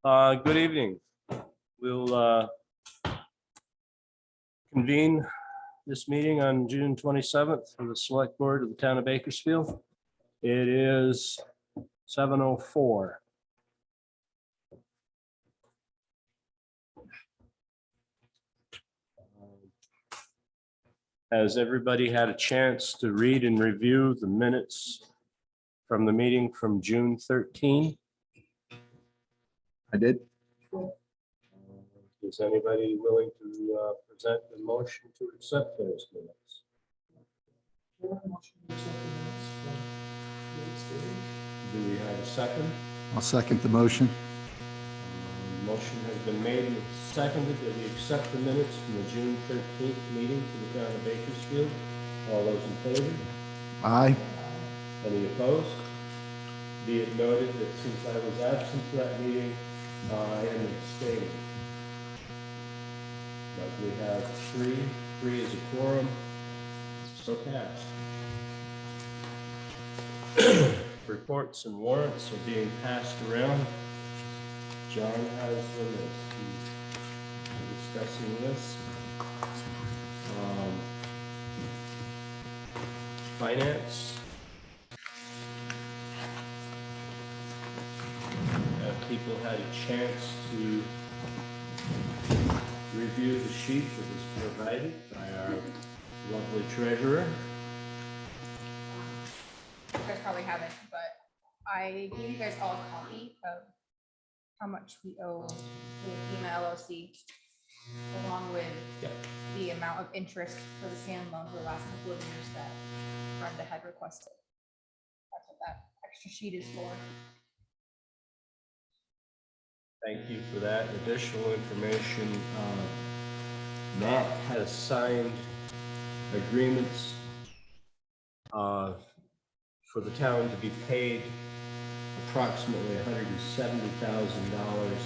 Good evening. We'll convene this meeting on June 27th for the Select Board of the Town of Bakersfield. It is 7:04. Has everybody had a chance to read and review the minutes from the meeting from June 13? I did. Is anybody willing to present the motion to accept those minutes? Do we have a second? I'll second the motion. Motion has been made and seconded that we accept the minutes from the June 13th meeting for the town of Bakersfield. All those in favor? Aye. Any opposed? Be it noted that since I was absent for that meeting, I am abstaining. But we have three is a quorum, so passed. Reports and warrants are being passed around. John has the list. He's discussing this. Finance. Have people had a chance to review the sheet that was provided by our lovely treasurer? You guys probably haven't, but I gave you guys all a copy of how much we owe to FEMA LLC, along with the amount of interest for the sand loan for the last couple of years that Brenda had requested. That's what that extra sheet is for. Thank you for that additional information. Matt has signed agreements for the town to be paid approximately $170,000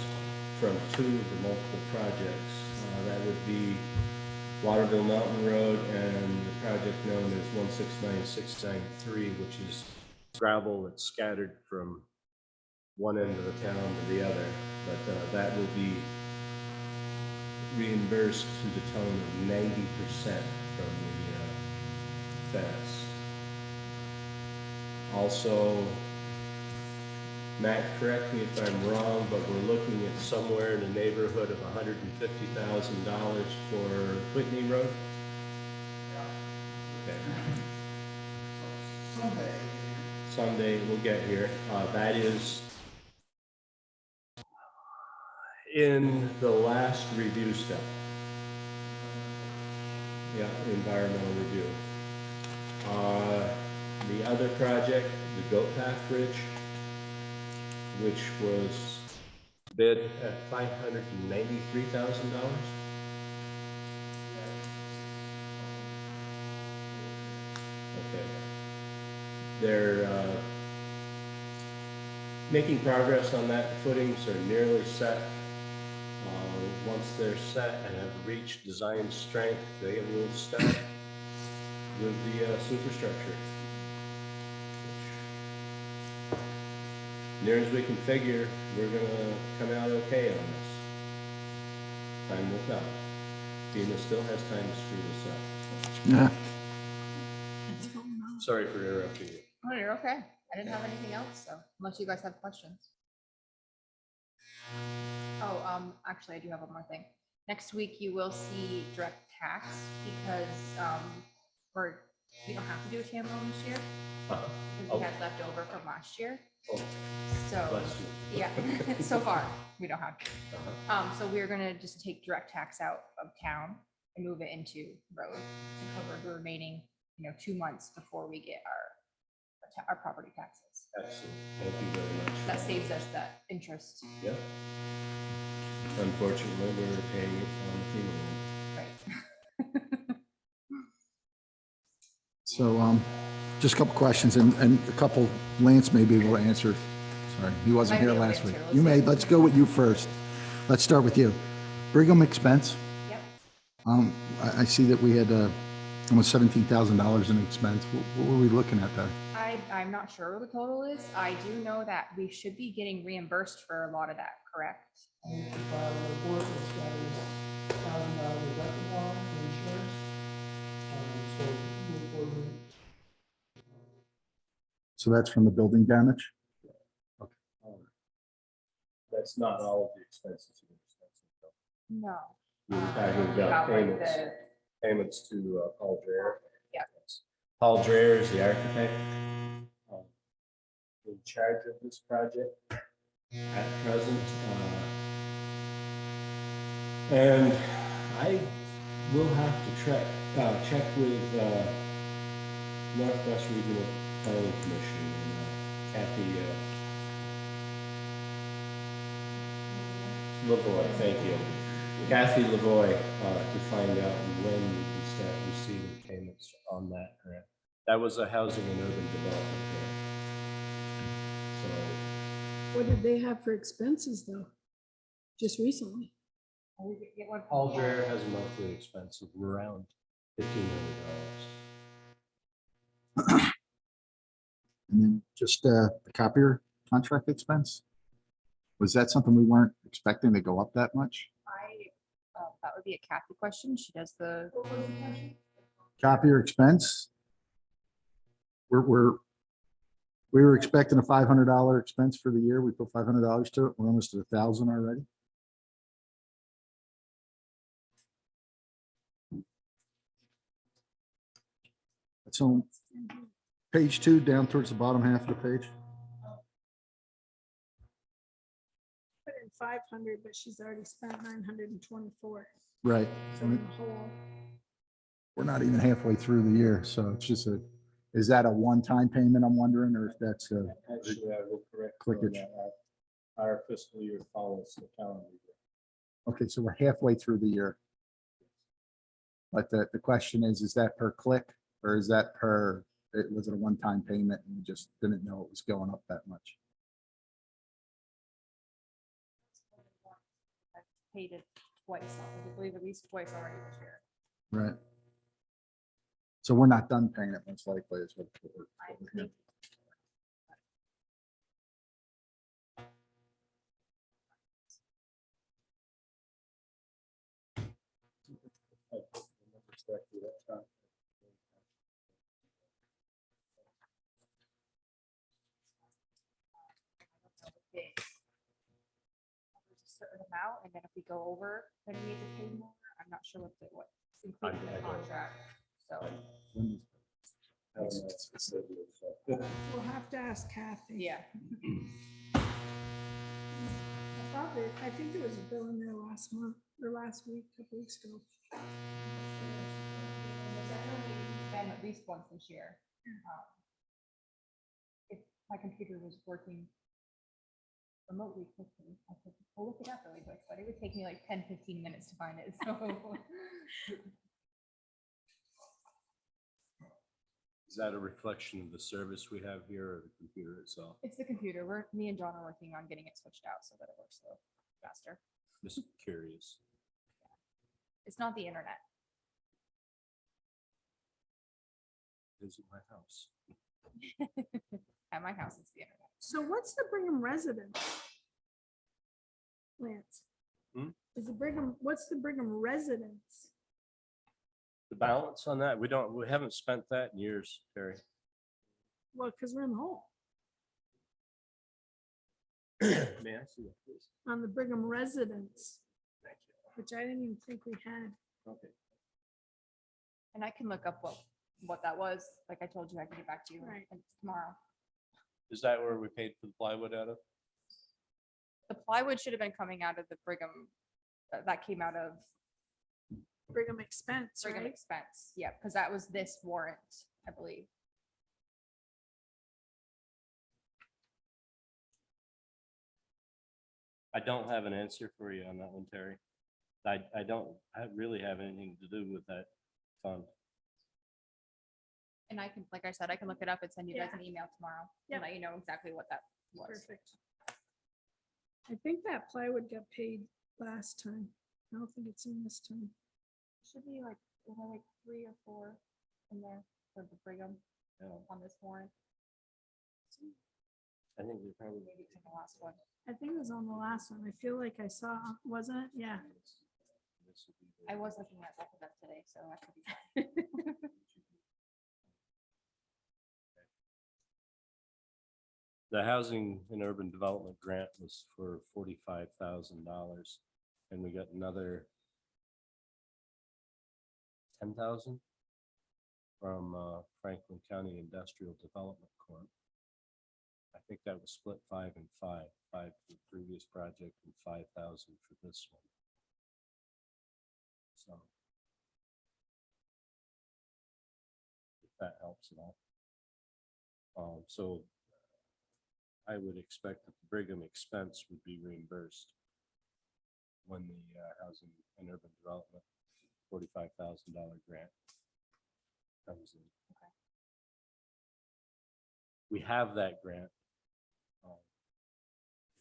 from two of the multiple projects. That would be Waterville Mountain Road and the project known as 169693, which is gravel that's scattered from one end of the town to the other. But that will be reimbursed to the tone of 90% from the feds. Also, Matt, correct me if I'm wrong, but we're looking at somewhere in the neighborhood of $150,000 for Whitney Road. Okay. Someday we'll get here. That is in the last review step. Yeah, environmental review. The other project, the Goat Path Bridge, which was bid at $593,000. Okay. They're making progress on that. The footings are nearly set. Once they're set and have reached design strength, they will start with the superstructure. Near as we can figure, we're gonna come out okay on this. Time will tell. FEMA still has time to screw this up. Yeah. Sorry for interrupting you. Oh, you're okay. I didn't have anything else, so unless you guys have questions. Oh, actually, I do have one more thing. Next week, you will see direct tax because we don't have to do a TAM loan this year. Because we had left over from last year. Oh, so bless you. Yeah, so far we don't have to. So we're gonna just take direct tax out of town and move it into road to cover the remaining, 2 months before we get our property taxes. Excellent. Thank you very much. That saves us that interest. Yeah. Unfortunately, we're paying it on the FEMA loan. Right. So just a couple questions and a couple Lance may be able to answer. Sorry, he wasn't here last week. You may, let's go with you first. Let's start with you. Brigham expense. Yep. I see that we had almost $17,000 in expense. What were we looking at there? I I'm not sure what the total is. I do know that we should be getting reimbursed for a lot of that, correct? I need to file a report that's got his $1,000 deductible on it for insurance. So we're So that's from the building damage? That's not all of the expenses. No. We were talking about like payments, payments to Paul Dreher. Yeah. Paul Dreher is the architect in charge of this project at present. And I will have to check with Northwest Regional Planning Commission and Kathy Lavoy, thank you. Kathy Lavoy, to find out when we can start receiving payments on that grant. That was a housing and urban development grant. What did they have for expenses though? Just recently? We could get one. So Paul Dreher has a monthly expense of around $1,500. And then just the copier contract expense? Was that something we weren't expecting to go up that much? That would be a Kathy question. She does the. Copier expense? We were expecting a $500 expense for the year. We put $500 to it. We're almost at 1,000 already. It's on page 2, down towards the bottom half of the page. Put in 500, but she's already spent 924. Right. So in the whole, We're not even halfway through the year, so it's just is that a one-time payment, I'm wondering, or if that's a Actually, I will correct you on clickage? that. Our fiscal year follows the calendar year. Okay, so we're halfway through the year. But the question is that per click, or is that was it a one-time payment and we just didn't know it was going up that much? I've paid it twice. I believe at least twice already this year. Right. So we're not done paying it most likely is what we're I hearing. think I remember correctly that time. there's a certain amount, and then if we go over, then we need to pay more. I'm not sure what's included in I the don't- contract. So we'll have to ask Kathy. yeah, I think there was a bill in there last month or last week, a couple weeks ago. been at least once this year. If my computer was working remotely quickly, I could look it up really quick, but it would take me like 10-15 minutes to find it. So Is that a reflection of the service we have here or the computer itself? it's the computer. Me and John are working on getting it switched out so that it works a little faster. Just curious. It's not the internet. Visit my house. At my house, it's the internet. So what's the Brigham residence? Lance? Hmm? What's the Brigham residence? The balance on that, we haven't spent that in years, Terry. Well, because we're in the hole May I see that, please? on the Brigham residence, Thank you. which I didn't even think we had. Okay. And I can look up what that was. Like I told you, I can get back to you Right. tomorrow. Is that where we paid for the plywood out of? The plywood should have been coming out of the Brigham. That came out of Brigham expense, Brigham right? expense. Yeah, because that was this warrant, I believe. I don't have an answer for you on that one, Terry. I really have anything to do with that fund. And I can, like I said, I can look it up and send you guys Yeah. an email tomorrow Yep. and let you know exactly what that was. Perfect. I think that plywood got paid last time. I don't think it's in this time. Should be like 3 or 4 in there for the Brigham Yeah. on this warrant. I think we probably. Maybe it's in the last one. I think it was on the last one. I feel like I saw, wasn't it? Yeah. I was looking at that today, so I could be. The Housing and Urban Development Grant was for $45,000, and we got another 10,000 from Franklin County Industrial Development Corp. I think that was split 5 and 5, 5 for the previous project and 5,000 for this one. So if that helps at all. So I would expect that the Brigham expense would be reimbursed when the Housing and Urban Development $45,000 grant comes in. Okay. We have that grant.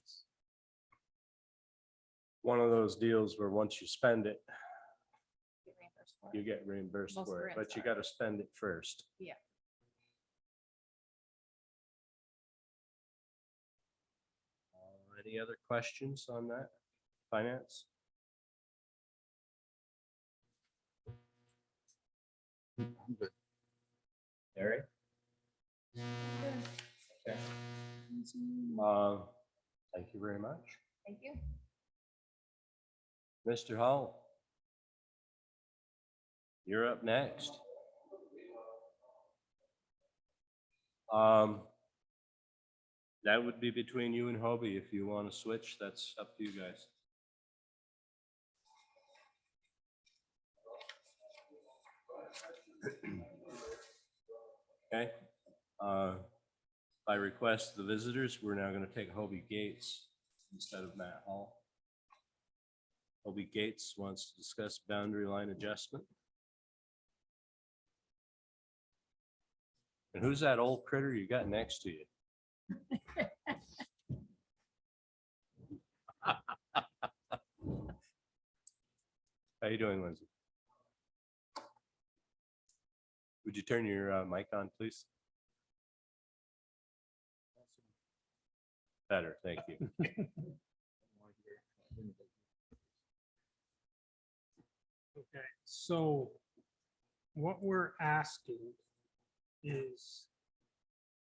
It's one of those deals where once you spend it, Get reimbursed for it. you get reimbursed Most for it, grants but you are. got to spend it first. Yeah. Any other questions on that? Finance? Harry? Okay. Thank you very much. Thank you. Mr. Hall, you're up next. That would be between you and Hobie. If you want to switch, that's up to you guys. Okay. By request of the visitors, we're now going to take Hobie Gates instead of Matt Hall. Hobie Gates wants to discuss boundary line adjustment. And who's that old critter you got next to you? How you doing, Lindsay? Would you turn your mic on, please? Better, thank you. Okay, so what we're asking is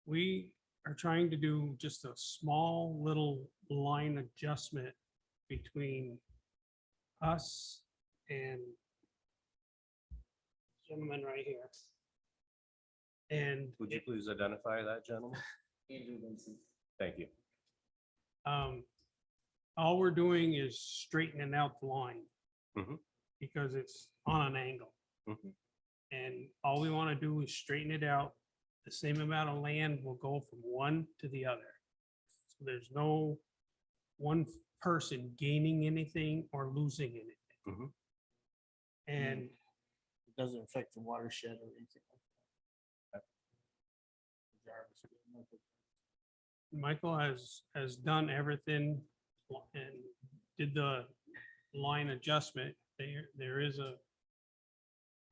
we are trying to do just a small little line adjustment between us and gentleman right here. And Would you please identify that gentleman? Andrew Vincent. Thank you. all we're doing is straightening out the line. Mhm. Because it's on an angle. Mhm. And all we want to do is straighten it out. The same amount of land will go from one to the other. So there's no one person gaining anything or losing anything. Mhm. And It doesn't affect the watershed or anything like that. Michael has done everything and did the line adjustment. There is a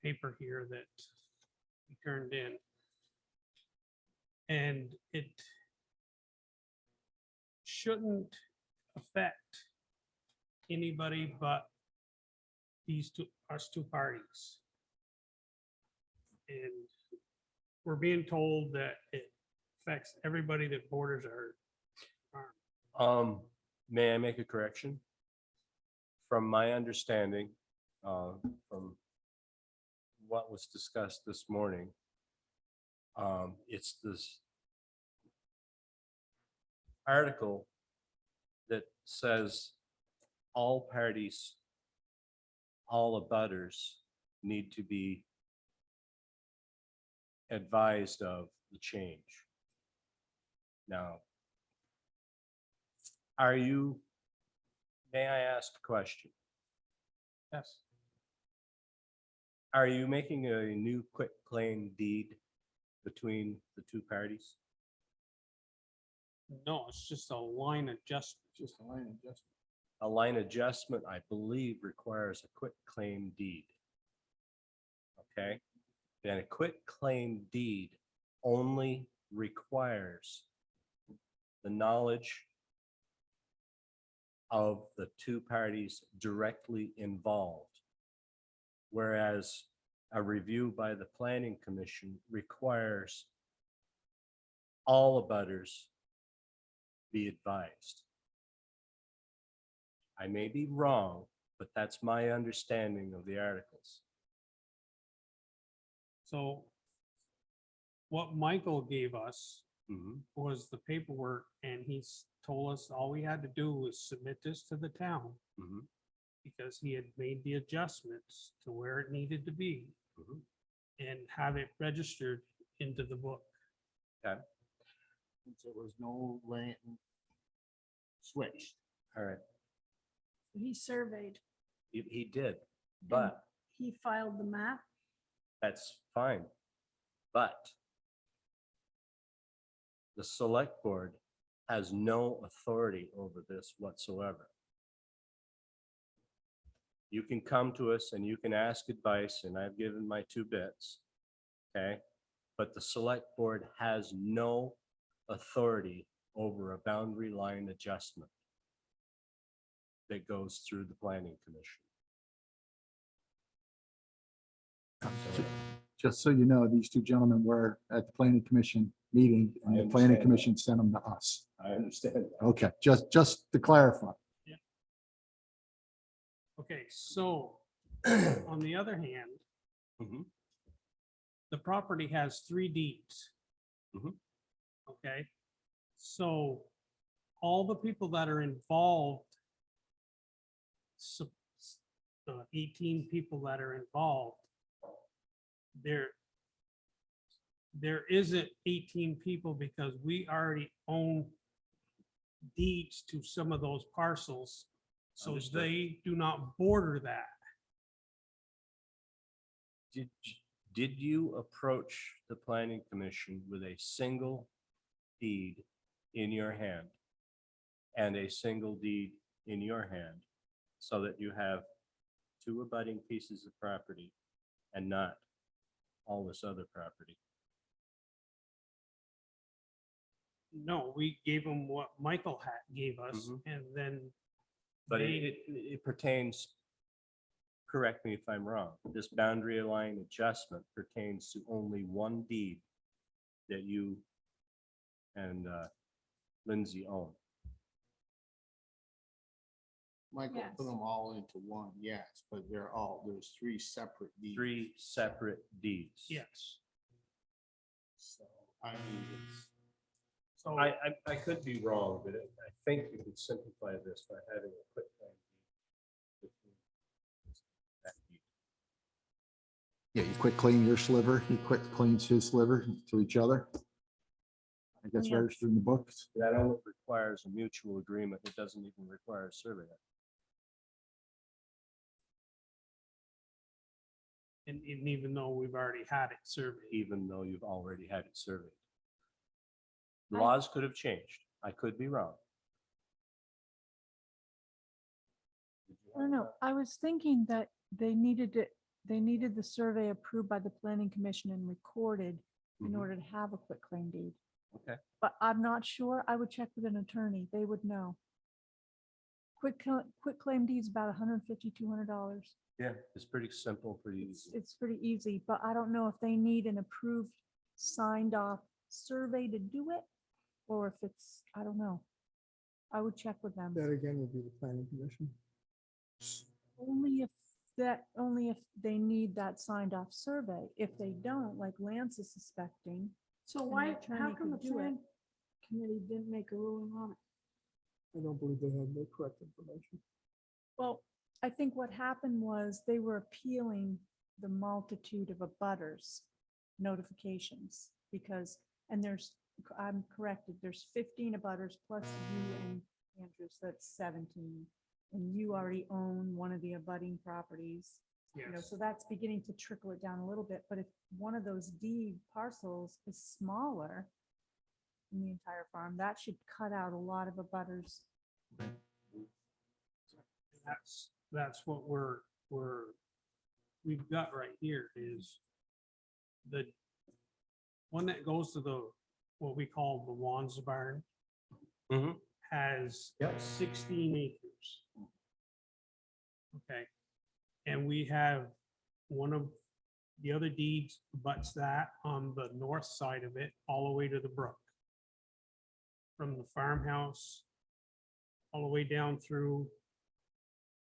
paper here that he turned in. And it shouldn't affect anybody but us two parties. And we're being told that it affects everybody that borders our farm. May I make a correction? From my understanding, from what was discussed this morning, it's this article that says all parties, all abutters need to be advised of the change. Now, may I ask a question? Yes. Are you making a new quitclaim deed between the two parties? No, it's just a line adjustment. Just a line adjustment. A line adjustment, I believe, requires a quitclaim deed. Okay? And a quitclaim deed only requires the knowledge of the two parties directly involved. Whereas a review by the planning commission requires all abutters be advised. I may be wrong, but that's my understanding of the articles. So what Michael gave us Mhm. was the paperwork, and he's told us all we had to do was submit this to the town Mhm. because he had made the adjustments to where it needed to be Mhm. and have it registered into the book. Okay, Since there was no land switched. all right, He surveyed, he did, but he filed the map. that's fine. But the select board has no authority over this whatsoever. You can come to us and you can ask advice, and I've given my 2 bits, okay? But the select board has no authority over a boundary line adjustment that goes through the planning commission. Just so you know, these two gentlemen were at the planning commission meeting and I the planning understand. commission sent them to us. I understand that. Okay, just to clarify. Okay, so on the other hand, Mhm. the property has 3 deeds. Mhm. Okay, so all the people that are involved, so, 18 people that are involved, there isn't 18 people because we already own deeds to some of those parcels. So Understood. they do not border that. Did you approach the planning commission with a single deed in your hand and a single deed in your hand so that you have 2 abutting pieces of property and not all this other property? No, we gave them what Michael gave us, Mhm. and then But they, it pertains, correct me if I'm wrong, this boundary line adjustment pertains to only one deed that you and Lindsay own. Michael Yes. put them all into one, yes, but there's 3 separate deeds. 3 separate deeds. yes. So, I mean, it's, So I could be wrong, but I think you could simplify this by having a quick claim deed between that deed. Yeah, you quit cleaning your sliver, he quit cleans his sliver to each other. I guess Yeah. registered in the books. That only requires a mutual agreement. It doesn't even require a survey. and even though we've already had it surveyed, Even though you've already had it surveyed. I- Laws could have changed. I could be wrong. I don't know. I was thinking that they needed the survey approved by the planning commission and recorded in Mhm. order to have a quitclaim deed. Okay. But I'm not sure. I would check with an attorney. They would know. Quitclaim deed's about $150, $200. Yeah, it's pretty simple, pretty It's, easy. it's pretty easy, but I don't know if they need an approved, signed off survey to do it, or if it's, I don't know. I would check with them. That again would be the planning commission. Only if they need that signed off survey. If they don't, like Lance is suspecting. So And the why, attorney how come the could do it. plan committee didn't make a ruling on it? I don't believe they had the correct information. Well, I think what happened was they were appealing the multitude of abutters notifications because, and I'm corrected, there's 15 abutters plus you and Andrew, so that's 17. And you already own one of the abutting properties. yes. So that's beginning to trickle it down a little bit, but if one of those deed parcels is smaller in the entire farm, that should cut out a lot of abutters. That's what we've got right here is the one that goes to what we call the Wands barn. Mhm. has Yep. 16 acres. Okay, and we have one of the other deeds butts that on the north side of it, all the way to the brook. From the farmhouse, all the way down through,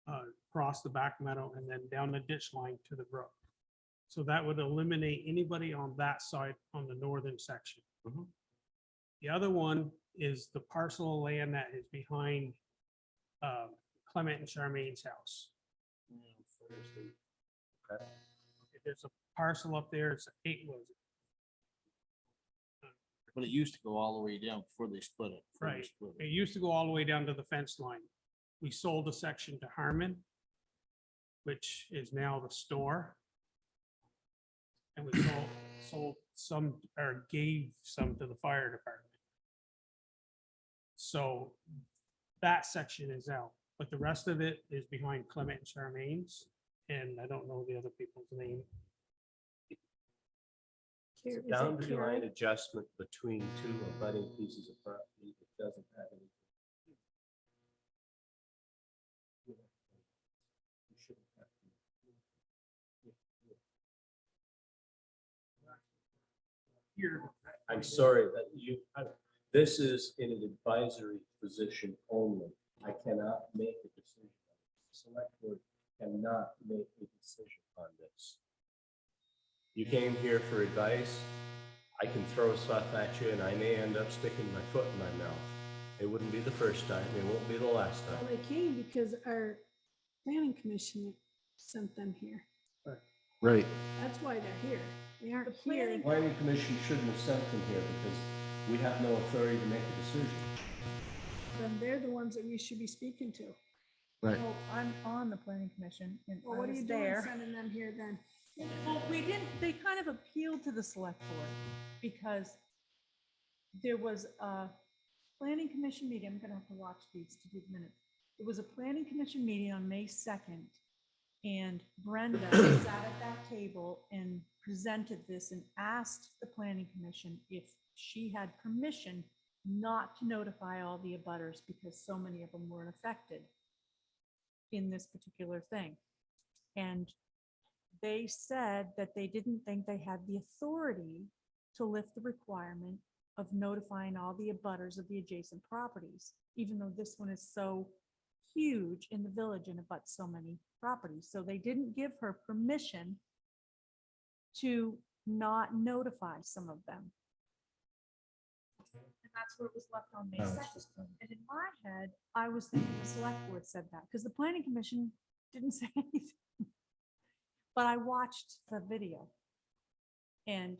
across the back meadow and then down the ditch line to the brook. So that would eliminate anybody on that side on the northern section. Mhm. The other one is the parcel of land that is behind Clement and Charmaine's house. Okay. There's a parcel up there, it's 8, was it? But it used to go all the way down before they split it. before they Right. split It it. used to go all the way down to the fence line. We sold a section to Harmon, which is now the store. And we sold some, or gave some to the fire department. So that section is out, but the rest of it is behind Clement and Charmaine's. And I don't know the other people's name. It's a Is it boundary line Carrie? adjustment between two abutting pieces of property that doesn't have any. You shouldn't have to. Here. I'm sorry that this is in an advisory position only. I cannot make a decision. The select board cannot make a decision on this. You came here for advice. I can throw stuff at you and I may end up sticking my foot in my mouth. It wouldn't be the first time. It won't be the last Well, time. they came because our planning commission sent them here. Right. That's why they're here. They aren't The planning- here. Planning commission shouldn't have sent them here because we have no authority to make a decision. Then they're the ones that we should be speaking to. Right. Well, I'm on the planning commission and Well, I what are was you doing there. sending them here then? Well, we didn't, they kind of appealed to the select board because there was a planning commission meeting. I'm gonna have to watch these to give minutes. It was a planning commission meeting on May 2nd. And Brenda sat at that table and presented this and asked the planning commission if she had permission not to notify all the abutters because so many of them weren't affected in this particular thing. And they said that they didn't think they had the authority to lift the requirement of notifying all the abutters of the adjacent properties, even though this one is so huge in the village and abuts so many properties. So they didn't give her permission to not notify some of them. And that's where it was left on May 2nd. And in my head, I was thinking the select board said that because the planning commission didn't say anything. But I watched the video. And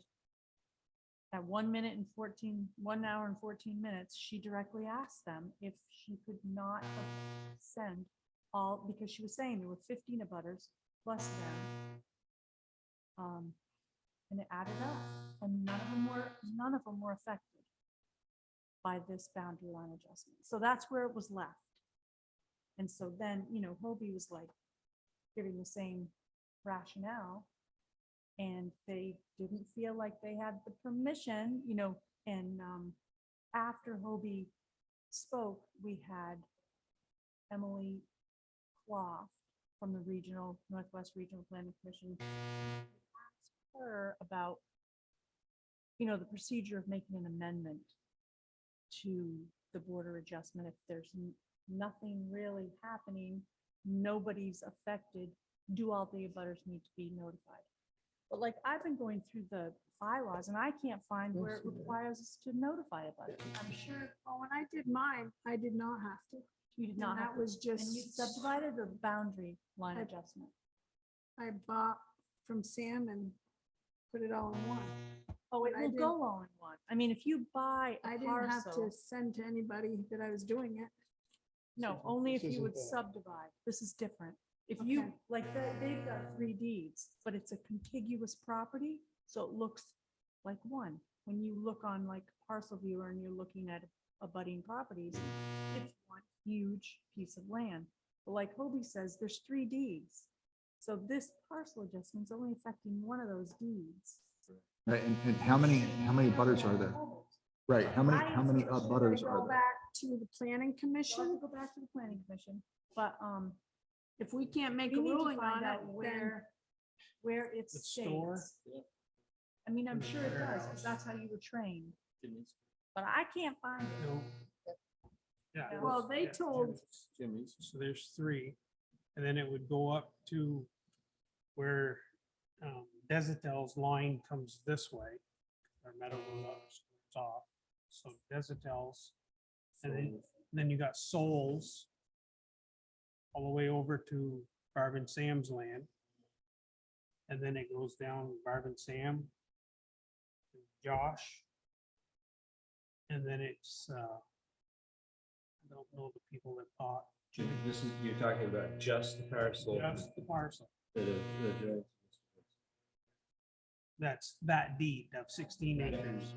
at 1 hour and 14 minutes, she directly asked them if she could not send all, because she was saying there were 15 abutters plus them. And it added up, and none of them were affected by this boundary line adjustment. So that's where it was left. And so then, Hobie was like giving the same rationale. And they didn't feel like they had the permission, and after Hobie spoke, we had Emily Clough from the Northwest Regional Planning Commission. Asked her about, the procedure of making an amendment to the border adjustment. If there's nothing really happening, nobody's affected, do all the abutters need to be notified? But like, I've been going through the bylaws and I can't find where it requires us to notify abutters. I'm sure Well, when I did mine, I did not have to. you did And not have that to. was And you just, subdivided the boundary line I- adjustment. I bought from Sam and put it all in one. Oh, it I will didn't- go all in one. I mean, if you buy I a didn't have to parcel, send to anybody that I was doing it. no, only if This you would isn't that. subdivide. This is different. If you, Okay. like, they've got 3 deeds, but it's a contiguous property, so it looks like one. When you look on like Parcel Viewer and you're looking at abutting properties, it's one huge piece of land. But like Hobie says, there's 3 deeds. So this parcel adjustment's only affecting one of those deeds. Right, and how many butters are there? Right, how many So should I butters go are there? back to the planning commission. Go back to the planning commission, but, If we can't make we a need to ruling find on out it, then where it The store? stays. I mean, I'm sure it does, because that's how you were trained, but I can't find it. No. Yeah. Well, they yeah, told- Jimmy's. So there's three, and then it would go up to where Desitel's line comes this way. Or Meadow goes up, it's off. So Desitel's, and then you got Souls all the way over to Barb and Sam's land. And then it goes down Barb and Sam, to Josh. And then it's, I don't know the people that bought This is, you're talking about just the parcel. just the parcel. that That's that deed of 16 acres.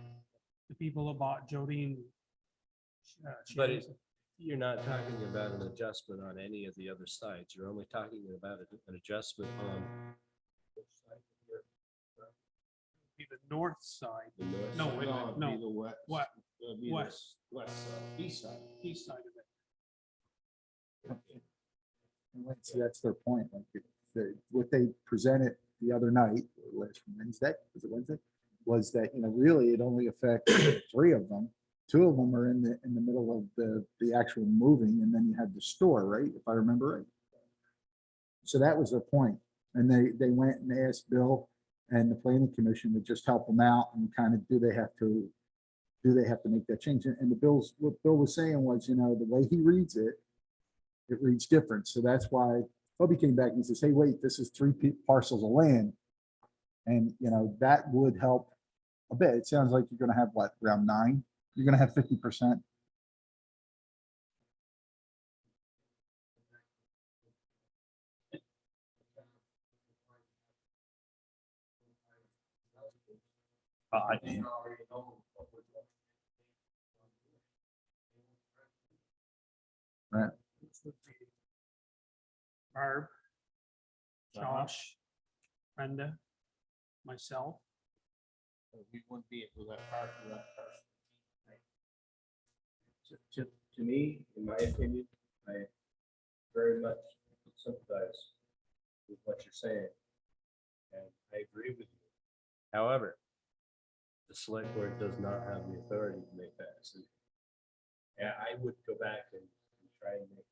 The people that bought Jody and. But Shane's- You're not talking about an adjustment on any of the other sides. You're only talking about an adjustment on Be the north side, the north no, side. wait a minute, no, what, West. west, East side. east side of it. See, that's their point. Like, what they presented the other night, or last Wednesday, was it Wednesday? Was that, really it only affects three of them. Two of them are in the middle of the actual moving, and then you have the store, right? If I remember right. So that was their point. And they went and asked Bill and the planning commission to just help them out and kind of, do they have to make that change? And what Bill was saying was, the way he reads it, it reads different. So that's why Toby came back and says, hey, wait, this is three parcels of land. And, that would help a bit. It sounds like you're going to have what, around 9? You're going to have 50%. Right. Barb, Josh, Brenda, myself. We wouldn't be able to let park for that person. To me, in my opinion, I very much sympathize with what you're saying. And I agree with you. However, the select board does not have the authority to make that decision. Yeah, I would go back and try and make.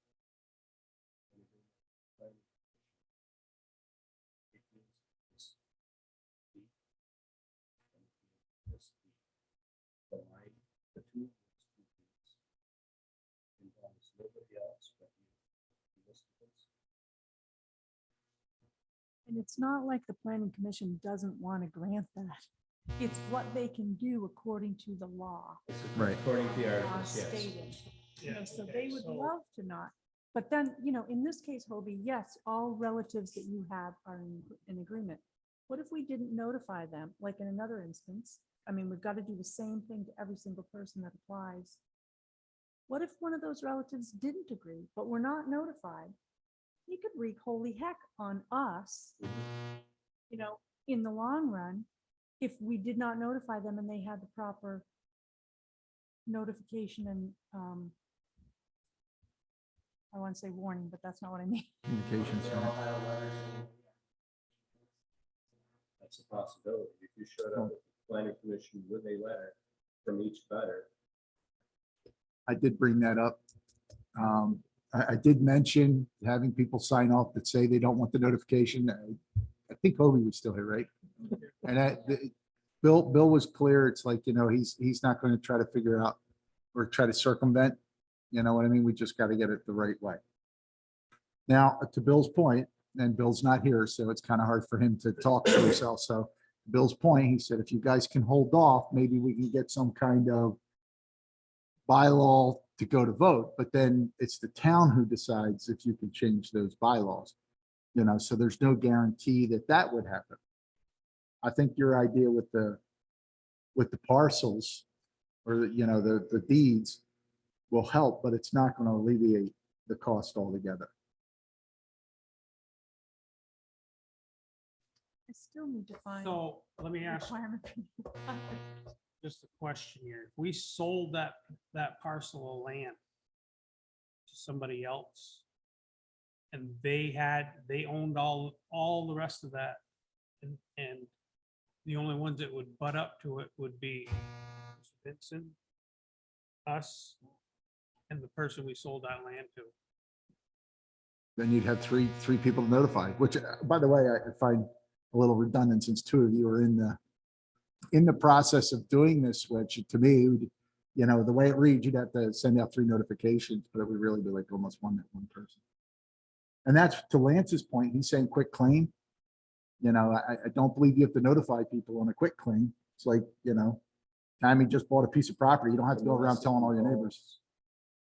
The line, the two. Involves nobody else but you. And it's not like the planning commission doesn't want to grant that. It's what they can do according to the law. Right. According to the law articles, yes. stated. So okay, they would so- love to not. But then, in this case, Hobie, yes, all relatives that you have are in agreement. What if we didn't notify them, like in another instance? I mean, we've got to do the same thing to every single person that applies. What if one of those relatives didn't agree, but were not notified? He could wreak holy heck on us, in the long run, if we did not notify them and they had the proper notification and, I want to say warning, but that's not what I mean. Communications. That's a possibility. If you showed up at the planning commission with a letter from each butter. I did bring that up. I did mention having people sign off that say they don't want the notification. I think Hobie was still here, right? And Bill was clear. It's like, he's not going to try to figure out or try to circumvent. You know what I mean? We just got to get it the right way. Now, to Bill's point, and Bill's not here, so it's kind of hard for him to talk to himself. So Bill's point, he said, if you guys can hold off, maybe we can get some kind of bylaw to go to vote, but then it's the town who decides if you can change those bylaws, so there's no guarantee that would happen. I think your idea with the parcels or the deeds will help, but it's not going to alleviate the cost altogether. I still need to find. So let me ask, requirement for the butter. just a question here. If we sold that parcel of land to somebody else and they owned all the rest of that, and the only ones that would butt up to it would be Mr. Vincent, us, and the person we sold that land to. Then you'd have three people to notify, which, by the way, I find a little redundant since two of you are in the process of doing this, which to me, you know, the way it reads, you'd have to send out 3 notifications, but it would really be like almost one person. And that's to Lance's point. He's saying quick claim. You know, I don't believe you have to notify people on a quick claim. It's like, you know, Tammy just bought a piece of property. You don't have to go around telling all your neighbors.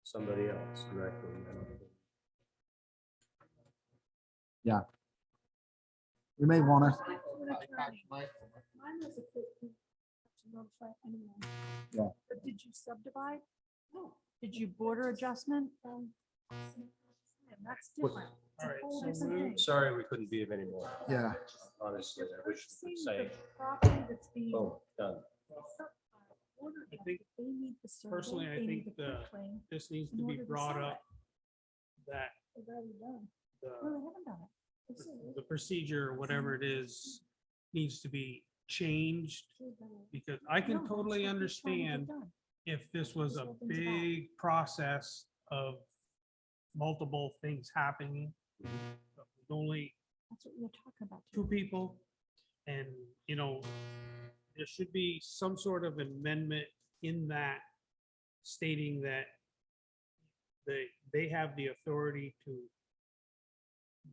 Somebody else directly. you know. You may want to, Mine was a quick thing to notify anyone. Yeah. But did you subdivide? No. Did you border adjustment? And that's What- different. It's All a right, whole so different thing. Sorry, we couldn't be of any more. yeah. Honestly, I wish we Seeing could the say, property that's being oh, done. ordered, I think- they need the survey, personally, I they need think the quitclaim. This needs In to be order to brought sell up that They've already done. the No, they haven't done it. They said it. the procedure, or whatever it is, needs to be changed, They've done it. because I No, can that's totally what they're trying to get understand done. if this was This a whole thing's about. big process of multiple things happening. but with Only That's what we're talking about. 2 people, and, you know, there should be some sort of amendment in that stating that they have the authority to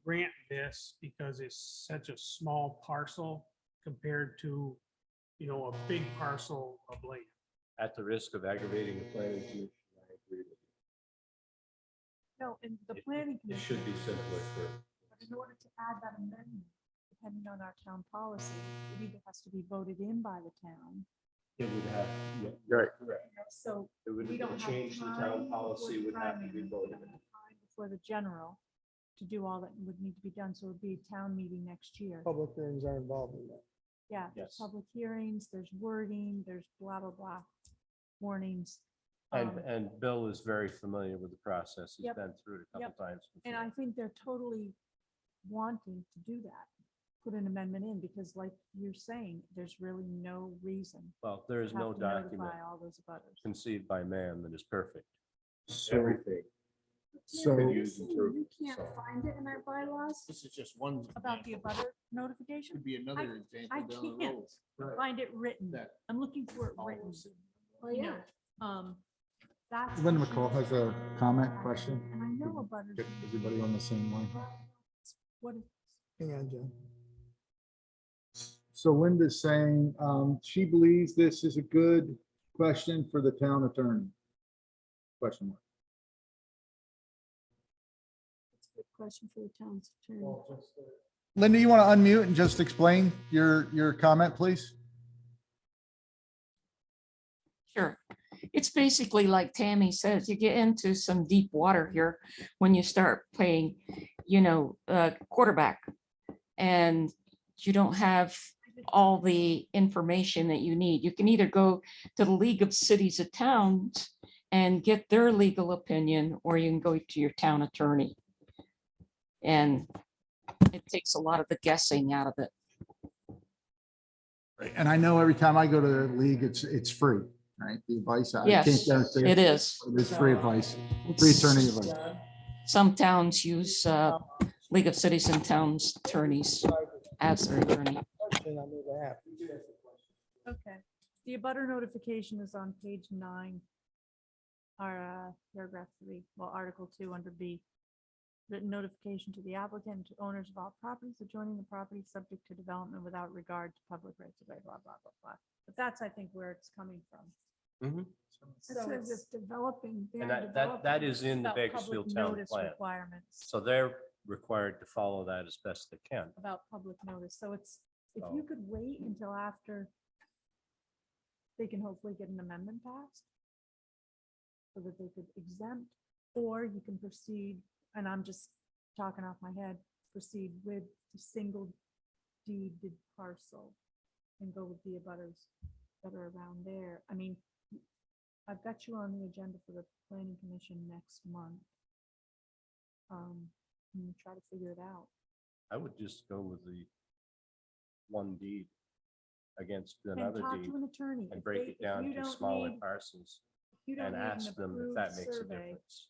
grant this because it's such a small parcel compared to, you know, a big parcel of land. At the risk of aggravating the planning commission, I agree with No, and the you. planning It commission, should be simpler for, but in order to add that amendment, depending on our town policy, it either has to be voted in by the town. it would have, yeah, Right. correct. You know, So It would we don't have change the time town before policy the would have to be primary, we voted don't in. have time before the general to do all that would need to be done. So it would be a town meeting next year. Public hearings are involved in that. Yeah, there's Yes. public hearings, there's wording, there's blah, blah, blah, warnings. And Bill is very familiar with the process. He's Yep. been through it a couple times. And before. I think they're totally wanting to do that, put an amendment in, because like you're saying, there's really no reason. Well, there is to no have to document notify all those butters. conceived by man that is perfect. So, Everything. so Could You're use saying improvement, You can't so. find it in our bylaws? This is just one. About the example. abutter notification, Could be another I example down the can't road. find it written. That I'm looking for it all written. those- Oh, you yeah. know, That's. Linda what she McCall was has a saying. comment, question. And I know a butter. Get everybody on the same line. What is, Hang on, John. So Linda's saying, she believes this is a good question for the town attorney. Question mark. That's a good question for the town's attorney. Linda, you want to unmute and just explain your comment, please? Sure. It's basically like Tammy says, you get into some deep water here when you start playing, quarterback. And you don't have all the information that you need. You can either go to the League of Cities and Towns and get their legal opinion, or you can go to your town attorney. And it takes a lot of the guessing out of it. And I know every time I go to the league, it's free, right? The advice. I can't Yes, guarantee it is. It is free advice, free attorney advice. Some towns use League of Cities and Towns attorneys as their attorney. Question I never have. okay. The abutter notification is on page 9. Our paragraph 3, well, article 2 under B. Written notification to the applicant and to owners of all properties adjoining the property subject to development without regard to public rights of way, blah, blah, blah, blah. But that's, I think, where it's coming from. Mhm. It So says it's it's developing. And they're that developing. is in the about public Bakersfield town notice plan. requirements, So they're required to follow that as best they can. about public notice. So it's, if Oh. you could wait until after they can hopefully get an amendment passed so that they could exempt, or you can proceed, and I'm just talking off my head, proceed with the single deeded parcel and go with the abutters that are around there. I mean, I've got you on the agenda for the planning commission next month. And try to figure it out. I would just go with the one deed against And another talk deed to an attorney. and If break they- it if down you to don't smaller need- parcels if you don't and need an ask them if approved that makes a survey, difference.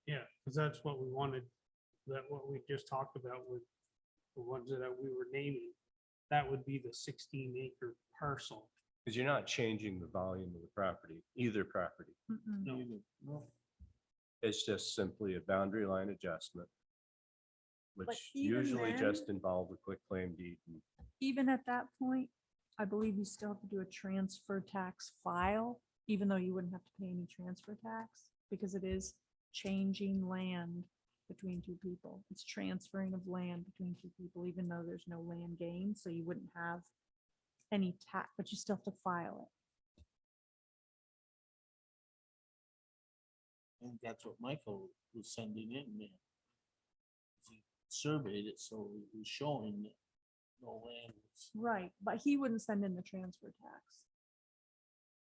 Yeah, because that's what we wanted, that what we just talked about with the ones that we were naming. That would be the 16-acre parcel. Because you're not changing the volume of the property, either property. mm-mm. No, It's just simply a boundary line adjustment, But which even usually then- just involve a quick claim deed. And Even at that point, I believe you still have to do a transfer tax file, even though you wouldn't have to pay any transfer tax, because it is changing land between two people. It's transferring of land between two people, even though there's no land gain, so you wouldn't have any tax, but you still have to file it. I think that's what Michael was sending in there. He surveyed it, so it was showing that no land was. Right, but he wouldn't send in the transfer tax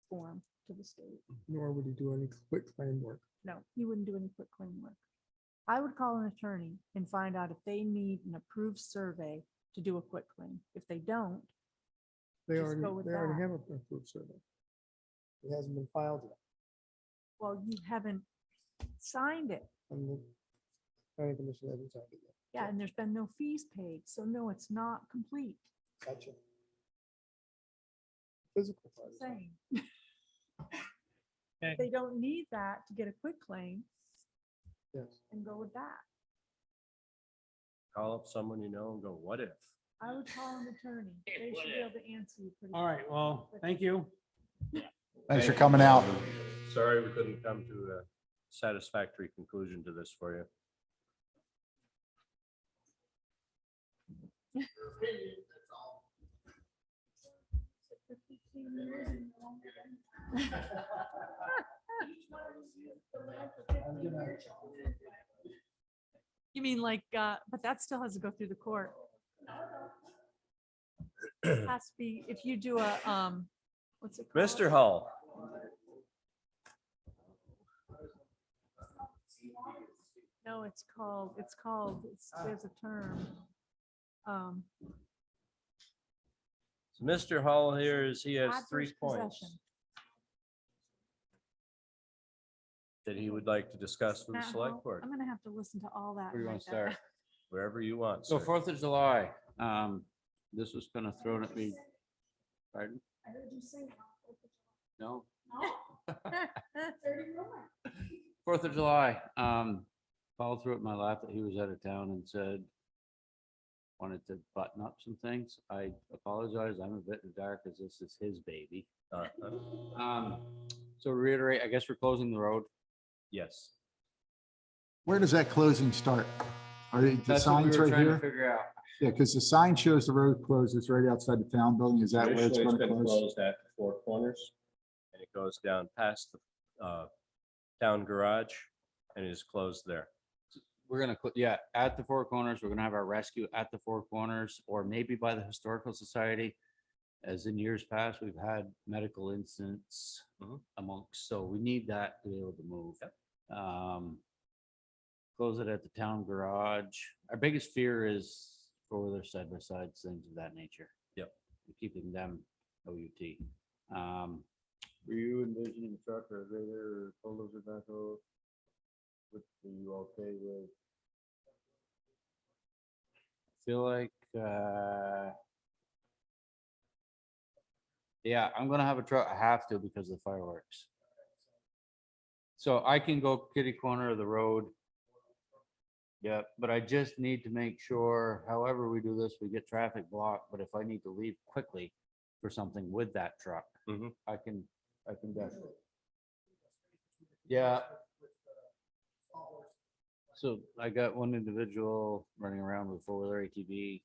form to the state. Nor would he do any quick claim work. No, he wouldn't do any quick claim work. I would call an attorney and find out if they need an approved survey to do a quick claim. If they don't, They Just already, go with they already that. have a approved survey. It hasn't been filed yet. well, you haven't signed it. And the planning commission hasn't signed it yet. Yeah, and there's been no fees paid, so no, it's not complete. Gotcha. Physical part is not. Saying. Okay. They don't need that to get a quick claim Yes. and go with that. call up someone you know and go, what if? I would call an attorney. They should be able to answer you pretty. all right, well, thank you. Thanks for coming out. Sorry, we couldn't come to a satisfactory conclusion to this for you. You mean like, but that still has to go through the court. Has to be, if you do a, what's it called? Mr. Hull, No, there's a term. so Mr. Hull here is, he has 3 Adverse points possession. that he would like to discuss with the Matt, select board, I'm gonna have to listen to all that. Where do you and want to write that start? wherever you want. So sir. 4th of July, this was kind of thrown at me. Pardon? I heard you say. No, Dirty rumor. 4th of July, Paul threw it in my lap that he was out of town and said, wanted to button up some things. I apologize. I'm a bit in the dark as this is his baby. So reiterate, I guess we're closing the road. Yes, Where does that closing start? Are the That's what we signs were right trying to here? figure out. Yeah, because the sign shows the road closes right outside the town building. Is that where it's traditionally going to been close? closed at the 4 corners, and it goes down past the town garage and is closed there. We're gonna, yeah, at the 4 corners, we're gonna have our rescue at the 4 corners, or maybe by the Historical Society. As in years past, we've had medical incidents Mhm. amongst, so we need that to be able to move. Close it at the town garage. Our biggest fear is four-wheeler side-by-sides, things of that nature. Yep. Keeping them OUT. Were you envisioning a truck or a grader or bulldozer backhoe? Which are you okay with? Feel like, yeah, I'm gonna have a truck. I have to because of the fireworks. So I can go kitty corner of the road. Yeah, but I just need to make sure, however we do this, we get traffic blocked, but if I need to leave quickly for something with that truck, Mhm. I can definitely. Yeah. So I got one individual running around with a four-wheeler ATV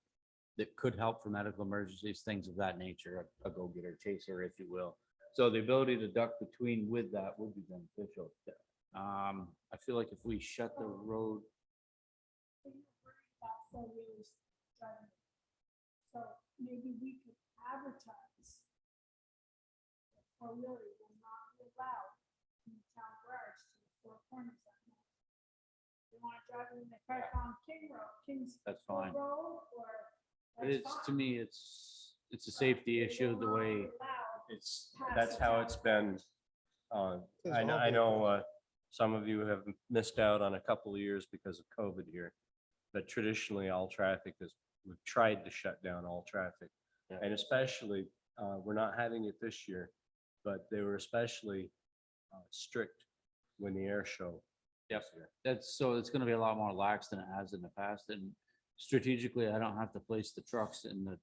that could help for medical emergencies, things of that nature, a go-getter chaser, if you will. So the ability to duck between with that would be beneficial. I feel like if we shut the road, So maybe we could advertise four-wheeler will not be allowed in the town garage to the four corners that night. They want to drive in the car on King Road, King's That's fine. Road, or. But that's it's, to fine. me, it's a safety issue, the way, That's how it's been. I know, some of you have missed out on a couple of years because of COVID here. But traditionally, all traffic is, we've tried to shut down all traffic. Yeah. And especially, we're not having it this year, but they were especially strict when the air show. Yep. this year. so it's gonna be a lot more lax than it has in the past, and strategically, I don't have to place the trucks in the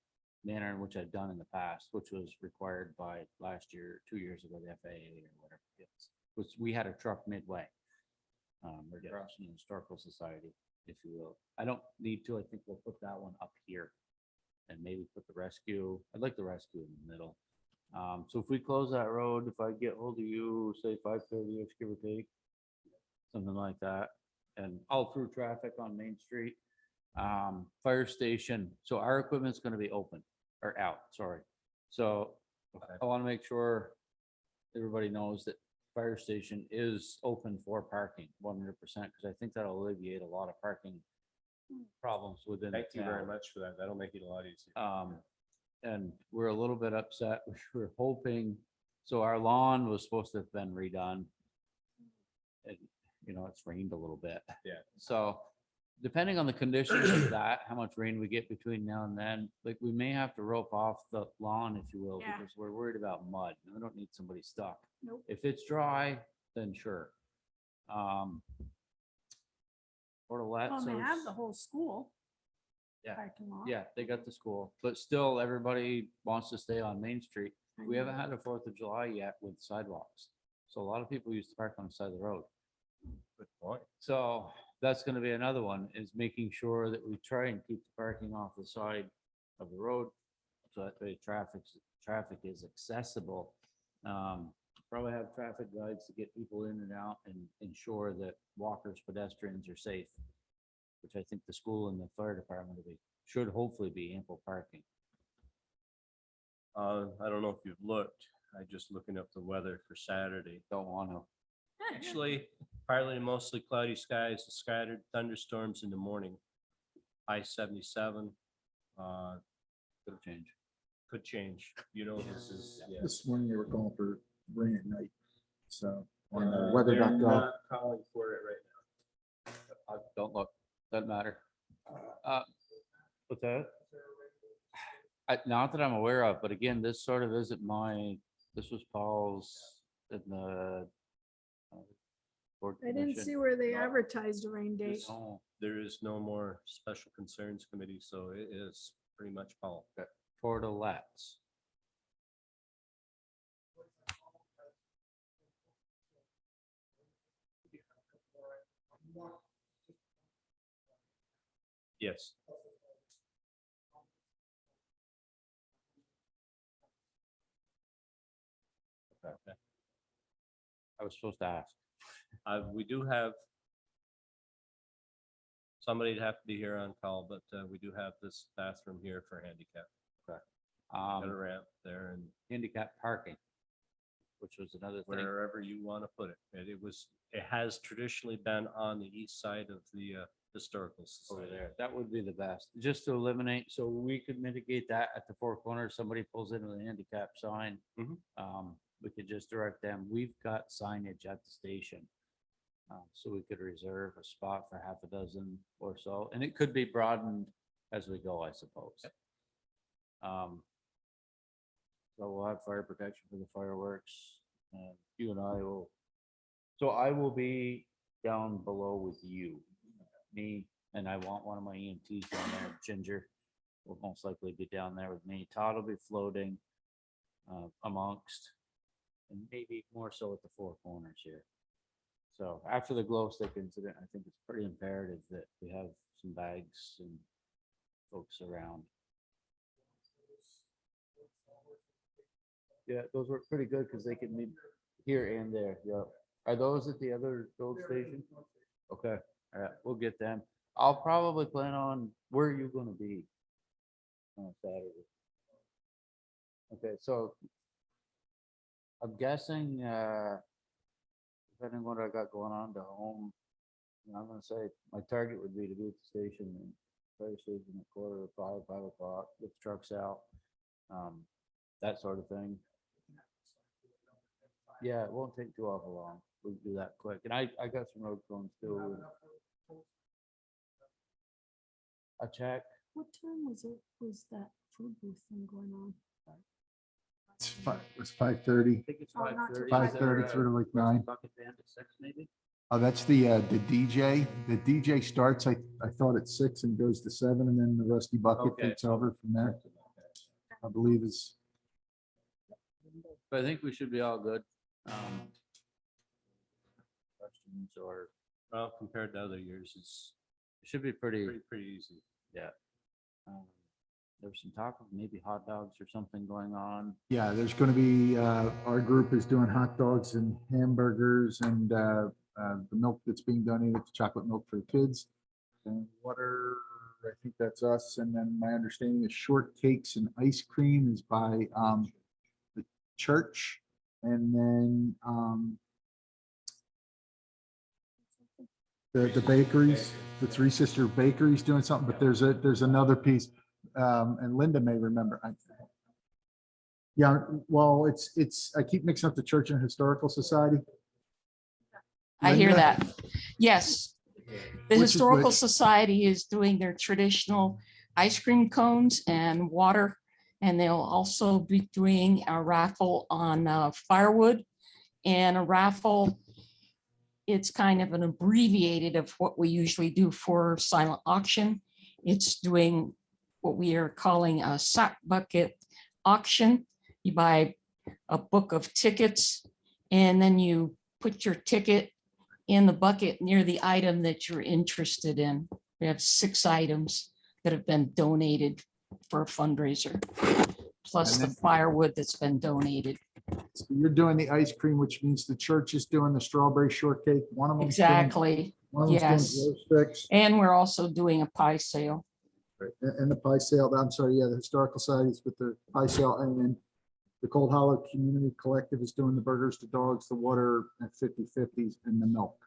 manner in which I've done in the past, which was required by last year, 2 years ago, the FAA or whatever. it is. Which we had a truck midway. We're crossing the Historical Society, if you will. I don't need to, I think we'll put that one up here. And maybe put the rescue, I'd like the rescue in the middle. So if we close that road, if I get hold of you, say 5:30-ish, give or take, something like that, and all through traffic on Main Street. Fire station, so our equipment's gonna be open, or out, sorry. So Okay. I wanna make sure everybody knows that fire station is open for parking 100%, because I think that'll alleviate a lot of parking problems within the Thank you very town. much for that. That'll make it a lot easier. And we're a little bit upset. We were hoping, so our lawn was supposed to have been redone. And, it's rained a little bit. Yeah. So depending on the conditions of that, how much rain we get between now and then, like, we may have to rope off the lawn, if you will, Yeah. because we're worried about mud. And we don't need somebody stuck. Nope. If it's dry, then sure. Or Well, they have the whole school. Yeah. Parking lot. Yeah, they got the school, but still, everybody wants to stay on Main Street. I We know. haven't had a 4th of July yet with sidewalks. So a lot of people used to park on the side of the road. Good point. So that's gonna be another one, is making sure that we try and keep the parking off the side of the road. So that way traffic is accessible. Probably have traffic guides to get people in and out and ensure that walkers, pedestrians are safe. Which I think the school and the fire department should hopefully be ample parking. I don't know if you've looked. I just looking up the weather for Saturday. Don't want to. Actually, partly to mostly cloudy skies, scattered thunderstorms in the morning. High 77. Could change. Could change. This is, yeah. This morning they were calling for rain at night. So on They're weather.gov. not calling for it right now. Don't look, doesn't matter. What's that? Not that I'm aware of, but again, this sort of isn't this was Paul's in the. board I didn't commission. see where they advertised a rain date. No, There is no more special concerns committee, so it is pretty much Paul. Portalets. Yes. I was supposed to ask. We do have somebody'd have to be here on call, but we do have this bathroom here for handicap. Got a ramp there and Handicap parking, which was another thing. wherever you want to put it. It has traditionally been on the east side of the historical Over society. there. That would be the best, just to eliminate, so we could mitigate that at the four corners, somebody pulls in with a handicap sign. Mhm. We could just direct them, we've got signage at the station. So we could reserve a spot for half a dozen or so, and it could be broadened as we go, I suppose. So we'll have fire protection for the fireworks, and you and I will. So I will be down below with you, me, and I want one of my EMTs down there, Ginger. Will most likely be down there with me. Todd will be floating amongst, and maybe more so at the four corners here. So after the glow stick incident, I think it's pretty imperative that we have some bags and folks around. Yeah, those work pretty good because they can meet here and there. Yeah. Are those at the other gold station? Okay, all right, we'll get them. I'll probably plan on, where are you gonna be on Saturday? Okay, so I'm guessing, depending what I got going on to home, I'm gonna say my target would be to be at the station and fire station at 4:45, 5 o'clock, get the trucks out, that sort of thing. Yeah, it won't take too awful long. We can do that quick. And I got some road cones too. I check. What time was that food booth thing going on? It was 5:30. I think it's Oh, not till 5:30. 5:30 through to like 9. Bucket band at 6 maybe? Oh, that's the DJ. The DJ starts, I thought at 6 and goes to 7, and then the Rusty Bucket Okay. takes over from there. I believe is, But I think we should be all good. Questions or, Well, compared to other years, it's it should be pretty, pretty easy. yeah. There was some talk of maybe hot dogs or something going on. yeah, there's going to be, our group is doing hot dogs and hamburgers and the milk that's being donated, the chocolate milk for the kids. And water, I think that's us. And then my understanding is shortcakes and ice cream is by the church. And then the bakeries, the Three Sister Bakeries doing something, but there's another piece. And Linda may remember. Yeah, well, I keep mixing up the Church and Historical Society. I hear Linda? that. Yes. The Which is Historical which? Society is doing their traditional ice cream cones and water. And they'll also be doing a raffle on firewood and a raffle. It's kind of an abbreviated of what we usually do for silent auction. It's doing what we are calling a sock bucket auction. You buy a book of tickets and then you put your ticket in the bucket near the item that you're interested in. We have 6 items that have been donated for a fundraiser, plus And the then- firewood that's been donated. So you're doing the ice cream, which means the church is doing the strawberry shortcake. One of them. Exactly. Yes. Glow sticks. And we're also doing a pie sale. And the pie sale, I'm sorry, yeah, the Historical Societies with the pie sale, and then the Cold Hollow Community Collective is doing the burgers, the dogs, the water at 50/50s, and the milk.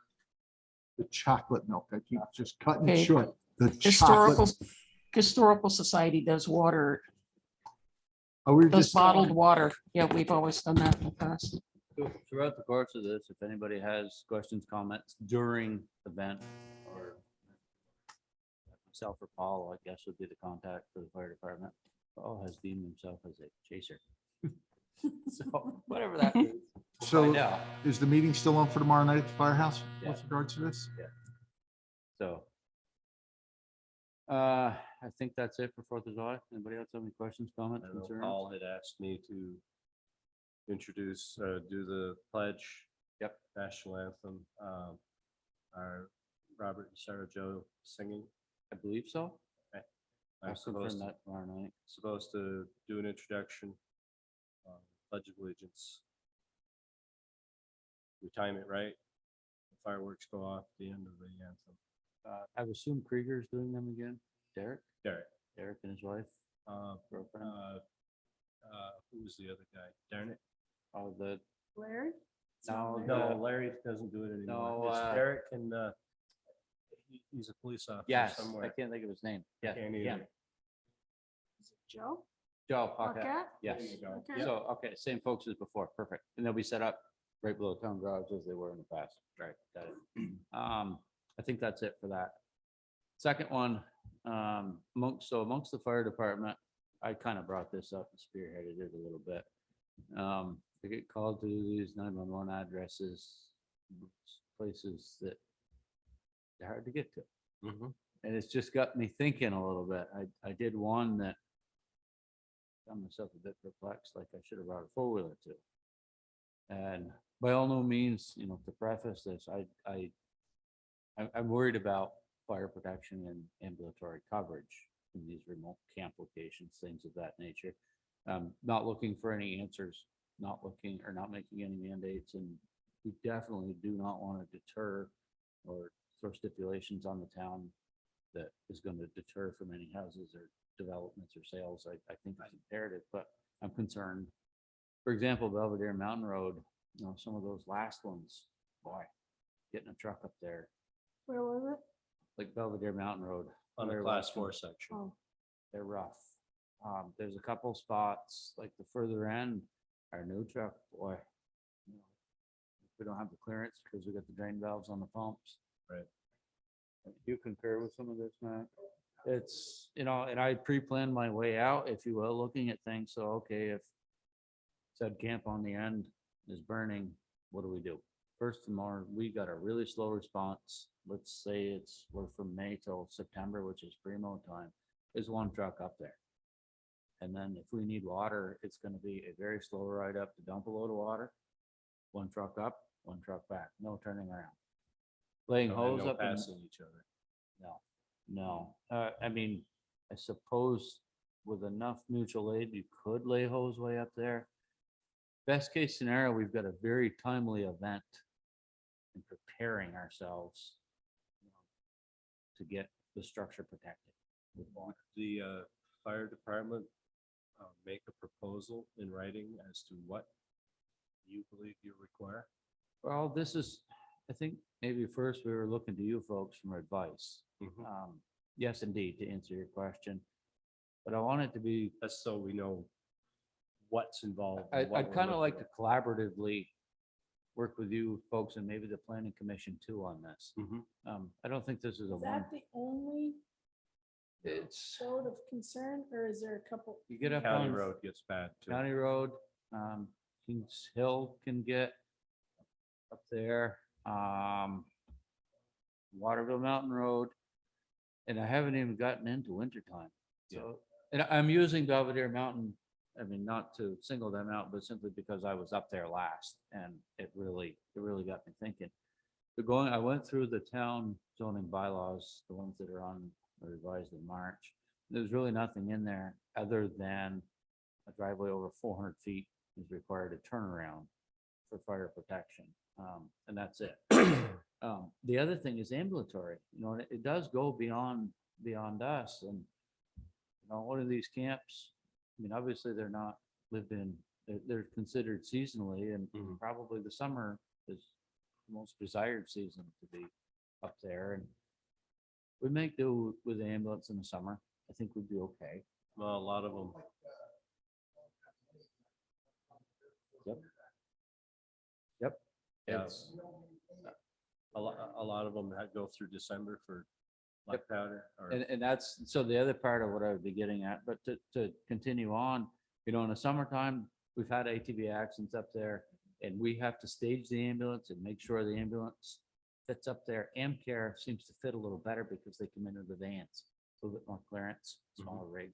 The chocolate milk. I keep just cutting it Okay. short. The Historical, chocolate. Historical Society does water, Oh, we were does just bottled water. Yeah, we've always done that in the past. Throughout the course of this, if anybody has questions, comments during the event, or myself or Paul, I guess would be the contact for the fire department. Paul has deemed himself as a chaser. So whatever that means. we'll So find out. is the meeting still on for tomorrow night at the firehouse Yeah. with regards to this? So. I think that's it for 4th of July. Anybody else have any questions, comments, I know concerns? Paul had asked me to introduce, do the pledge. Yep. National anthem, our Robert and Sarah Joe singing. I believe so. I'm I'll confirm supposed to, that tomorrow night. do an introduction, pledge of allegiance. We time it right. Fireworks go off at the end of the anthem. I would assume Krieger's doing them again. Derek? Derek, Derek and his wife, girlfriend. who was the other guy? Darn it. Oh, the, Larry? no, No, Larry doesn't do it anymore. No, It's Derek and, he's a police officer yes, I somewhere. can't think of his name. Yeah. Can't yeah. either. Joe? Joe, okay, Paquette? yes. There you go. Okay. So, okay, same folks as before, perfect. And they'll be set up right below town garage as they were in the past. Right, got it. I think that's it for that. Second one, amongst the fire department, I kind of brought this up and spearheaded it a little bit. They get called to these 911 addresses, places that they're hard to get to. Mhm. And it's just got me thinking a little bit. I did one that found myself a bit perplexed, like I should have brought a four-wheeler to. And by all no means, to preface this, I'm worried about fire protection and ambulatory coverage in these remote camp locations, things of that nature. Not looking for any answers, not making any mandates, and we definitely do not want to deter or throw stipulations on the town that is going to deter from any houses or developments or sales. I think it's imperative, but I'm concerned For example, Belvedere Mountain Road, you know, some of those last ones, boy, getting a truck up there, Where was it? like Belvedere Mountain Road. On the very class western, 4 section. Oh, they're rough. There's a couple spots, like the further end, our new truck, boy. You know, we don't have the clearance because we got the drain valves on the pumps. Right. You concur with some of this, Matt? It's, you know, and I pre-planned my way out, if you will, looking at things. So, okay, if said camp on the end is burning, what do we do? First tomorrow, we got a really slow response. Let's say we're from May till September, which is primo time, is one truck up there. And then if we need water, it's gonna be a very slow ride up to dump a load of water. One truck up, one truck back, no turning around. Laying And hose no up and passing each other. no, I mean, I suppose with enough mutual aid, you could lay hose way up there. Best case scenario, we've got a very timely event in preparing ourselves, you know, to get the structure protected with water. The fire department make a proposal in writing as to what you believe you require? Well, this is, I think maybe first we were looking to you folks for advice. Mhm. Yes, indeed, to answer your question. But I want it to be, That's so we know what's involved. and what I'd we're kind of like looking to collaboratively work with you folks and maybe the planning commission too on this. at. Mhm. I don't think this is a is one, that the only it's, road of concern, or is there a couple? you get up County on road gets bad too. County Road, Kings Hill can get up there, Waterville Mountain Road. And I haven't even gotten into winter time. So, and I'm using Belvedere Mountain, I mean, not to single them out, but simply because I was up there last and it really got me thinking. I went through the town zoning bylaws, the ones that are on revised in March. There's really nothing in there other than a driveway over 400 feet is required a turnaround for fire protection. And that's it. The other thing is ambulatory, you know, and it does go beyond us. And, you know, one of these camps, I mean, obviously they're not lived in, they're considered seasonally, and Mhm. probably the summer is the most desired season to be up there. And we make do with the ambulance in the summer. I think we'd be okay. Well, a lot of them. Yep. Yeah. It's, A lot of them go through December for black powder or. and that's, so the other part of what I would be getting at, but to continue on, you know, in the summertime, we've had ATV accidents up there and we have to stage the ambulance and make sure the ambulance fits up there. Amcare seems to fit a little better because they come into the vans, a little bit more clearance, smaller rig.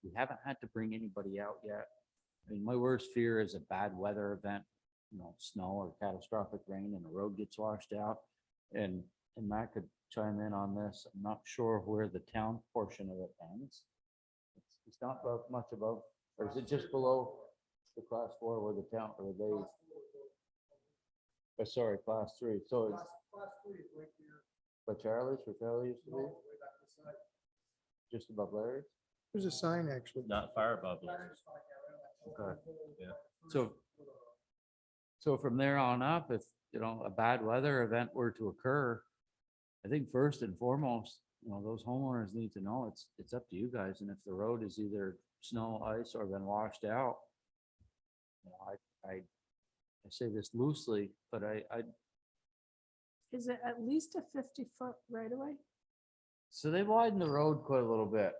We haven't had to bring anybody out yet. I mean, my worst fear is a bad weather event, you know, snow or catastrophic rain and the road gets washed out. And Matt could chime in on this. I'm not sure where the town portion of it ends. It's not much above, or is it just below the class 4 where the town, or they? Sorry, class 3. So it's. But Charlie's, where Charlie used to be? Just above Larry's? There's a sign actually. Not fire bubblers. Okay. Yeah. So from there on up, if, you know, a bad weather event were to occur, I think first and foremost, you know, those homeowners need to know it's up to you guys. And if the road is either snow, ice, or been washed out, you know, I say this loosely, but I Is it at least a 50-foot right away? so they widened the road quite a little bit.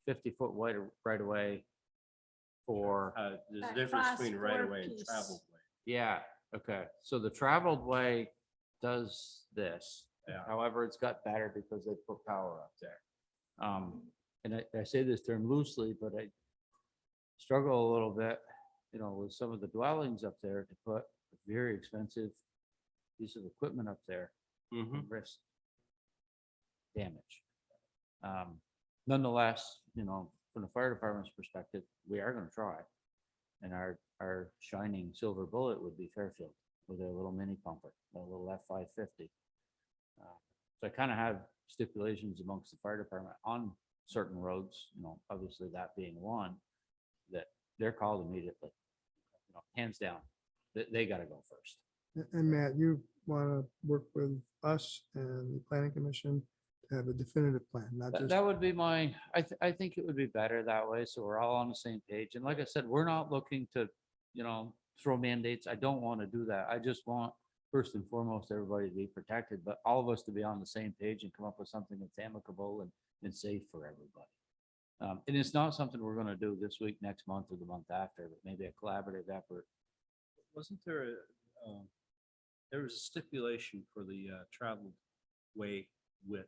50-foot wide right away for, There's a That difference class between right 4 away and piece. traveled way. yeah, okay. So the traveled way does this. Yeah. However, it's got better because they put power up there. And I say this term loosely, but I struggle a little bit, you know, with some of the dwellings up there to put a very expensive piece of equipment up there Mhm. and risk damage. Nonetheless, you know, from the fire department's perspective, we are going to try. And our shining silver bullet would be Fairfield with their little mini pumper, a little F550. So I kind of have stipulations amongst the fire department on certain roads, obviously that being one, that they're called immediately. Hands down, they gotta go first. And Matt, you want to work with us and the planning commission to have a definitive plan, not That just. that would be I think it would be better that way, so we're all on the same page. And like I said, we're not looking to, throw mandates. I don't want to do that. I just want, first and foremost, everybody to be protected, but all of us to be on the same page and come up with something that's amicable and safe for everybody. And it's not something we're gonna do this week, next month, or the month after, but maybe a collaborative effort. Wasn't there there was a stipulation for the traveled way width?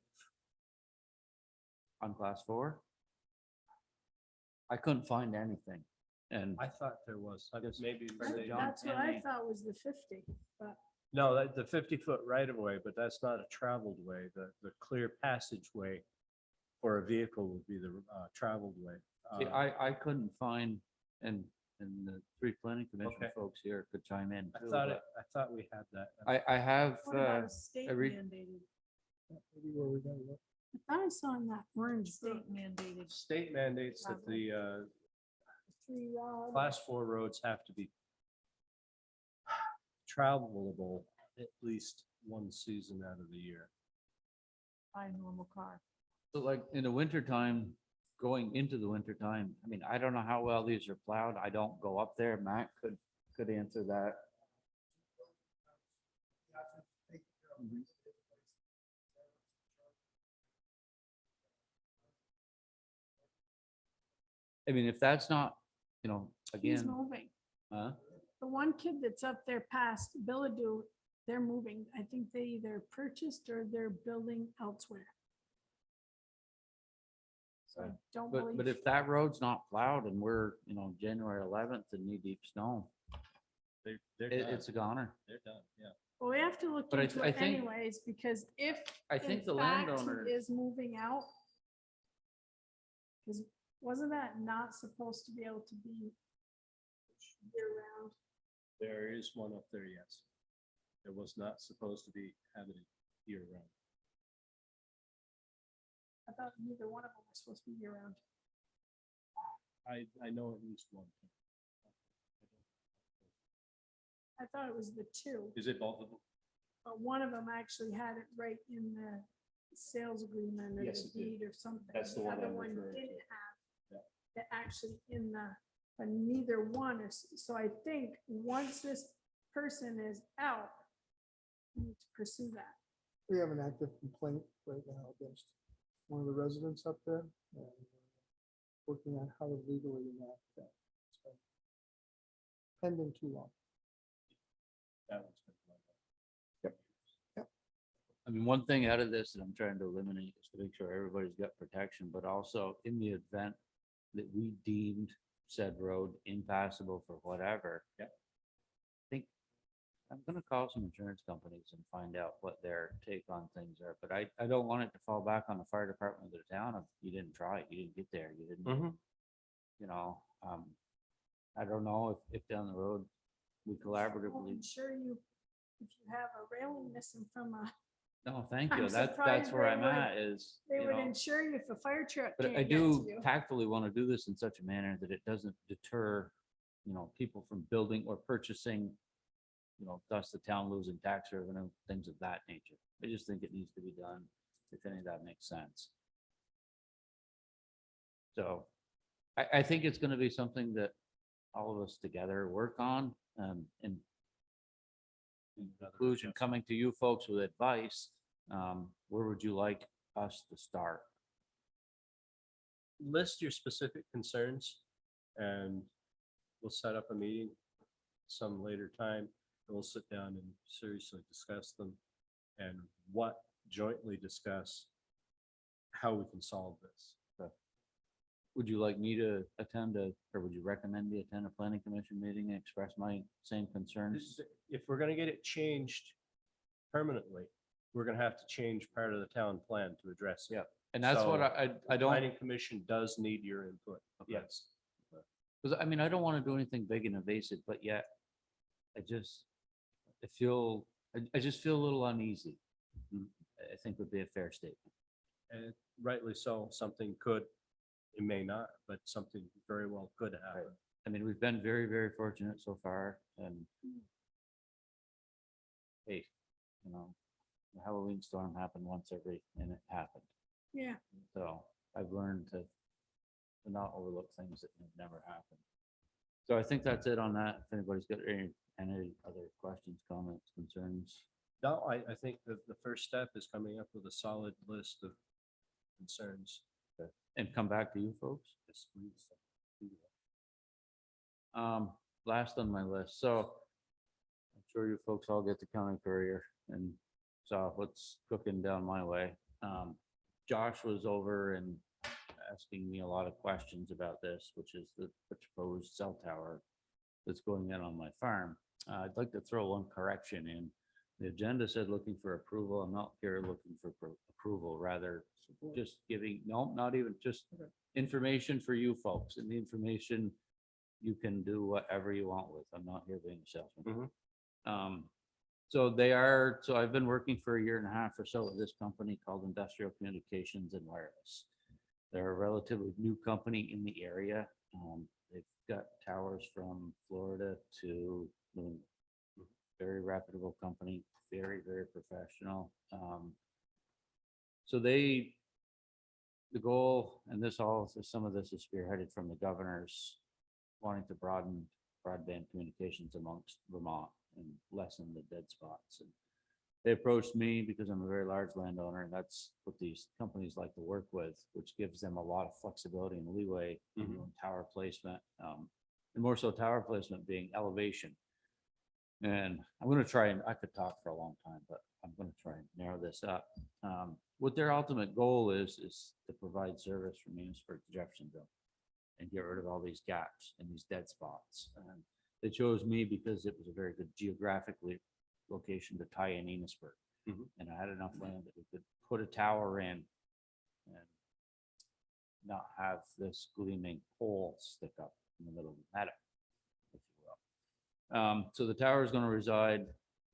On class 4? I couldn't find anything. And I thought there was. I guess maybe. John, That's what I Andy. thought was the 50, but No, the 50-foot right of way, but that's not a traveled way. The clear passageway for a vehicle would be the traveled way. see, I couldn't find, and the 3 planning commission Okay. folks here could chime in I too. thought but I thought we had that. I have, What about a state I read- mandated, Maybe where we gotta look. I thought I saw in that orange book, state mandated? State mandates that the 3 rod. class 4 roads have to be travelable at least one season out of the year. By a normal car. so like in the winter time, going into the winter time, I mean, I don't know how well these are plowed. I don't go up there. Matt could answer that. I mean, if that's not, He's again, moving. huh? The one kid that's up there past Billadu, they're moving. I think they either purchased or they're building elsewhere. So I don't But believe. if that road's not plowed and we're, January 11th in knee deep snow, They're it's a goner. They're done, yeah. Well, we have to look But into I it think- anyways, because if I in think the fact he landowner, is moving out. Because wasn't that not supposed to be able to be year round? There is one up there, yes. It was not supposed to be having year round. I thought neither one of them was supposed to be year round. I know at least one. I thought it was the 2, Is it both of them? but one of them actually had it right in the sales agreement or Yes, the it did. deed or something. That's the one other I'm one referring to. didn't have Yeah. it actually in the, but neither one is, so I think once this person is out, we need to pursue that. We have an active complaint right now against one of the residents up there. And working on how to legally enact that. So, pending too long. That one's been one. I mean, one thing out of this that I'm trying to eliminate is to make sure everybody's got protection, but also in the event that we deemed said road impassable for whatever. Yep. I think I'm gonna call some insurance companies and find out what their take on things are, but I don't want it to fall back on the fire department of the town if you didn't try it, you didn't get there, you didn't, I don't know if down the road we We'll collaboratively. insure you if you have a railing missing from a, No, thank I'm you. That's surprised where they I'm would- at is, they you would know, insure you if a fire truck but can't I get to do you. tactfully want to do this in such a manner that it doesn't deter, people from building or purchasing, thus the town losing tax revenue, things of that nature. I just think it needs to be done, if any of that makes sense. So I think it's going to be something that all of us together work on, and in conclusion, coming to you folks with advice, where would you like us to start? List your specific concerns and we'll set up a meeting some later time. And we'll sit down and seriously discuss them and jointly discuss how we can solve this. Would you like me to attend or would you recommend me attend a planning commission meeting and express my same concerns? If we're gonna get it changed permanently, we're gonna have to change part of the town plan to address it. Yeah, and that's what So, I don't, Planning commission does need your input, Okay. yes. because I mean, I don't want to do anything big and invasive, but yet I just feel a little uneasy. I think would be a fair statement. And rightly so, something could, it may not, but something very well could happen. I mean, we've been very, very fortunate so far and hey, you know, the Halloween storm happened once and it happened. Yeah. So I've learned to not overlook things that have never happened. So I think that's it on that. If anybody's got any other questions, comments, concerns. No, I think that the first step is coming up with a solid list of concerns. And come back to you folks. Yes, please. Last on my list, so I'm sure you folks all get the county courier and saw what's cooking down my way. Josh was over and asking me a lot of questions about this, which is the proposed cell tower that's going in on my farm. I'd like to throw one correction in. The agenda said looking for approval. I'm not here looking for approval, rather just giving, no, not even just information for you folks, and the information you can do whatever you want with. I'm not here being a salesman. So I've been working for a year and a half or so with this company called Industrial Communications and Wireless. They're a relatively new company in the area. They've got towers from Florida to New England. Very reputable company, very, very professional. So the goal, and some of this is spearheaded from the governor's wanting to broaden broadband communications amongst Vermont and lessen the dead spots. And they approached me because I'm a very large landowner, and that's what these companies like to work with, which gives them a lot of flexibility and leeway in tower placement, and more so tower placement being elevation. And I'm going to try, and I could talk for a long time, but I'm going to try and narrow this up. What their ultimate goal is to provide service from Enosburg to Jeffersonville and get rid of all these gaps and these dead spots. And they chose me because it was a very good geographically location to tie in Enosburg. And I had enough land that we could put a tower in and not have this gleaming pole stick up in the middle of the meadow, if you will. So the tower is going to reside,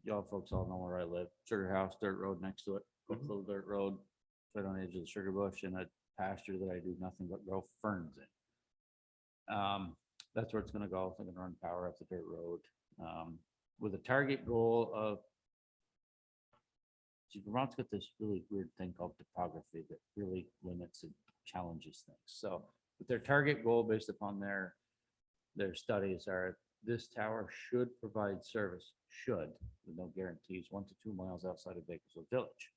y'all folks all know where I live, Sugar House, dirt road next to it, little dirt road, right on the edge of the sugar bush, and a pasture that I do nothing but grow ferns in. That's where it's going to go. I'm going to run power up the dirt road with a target goal of, Vermont's got this really weird thing called topography that really limits and challenges things. So with their target goal based upon their studies are this tower should provide service, with no guarantees, 1 to 2 miles outside of Bakersfield Village.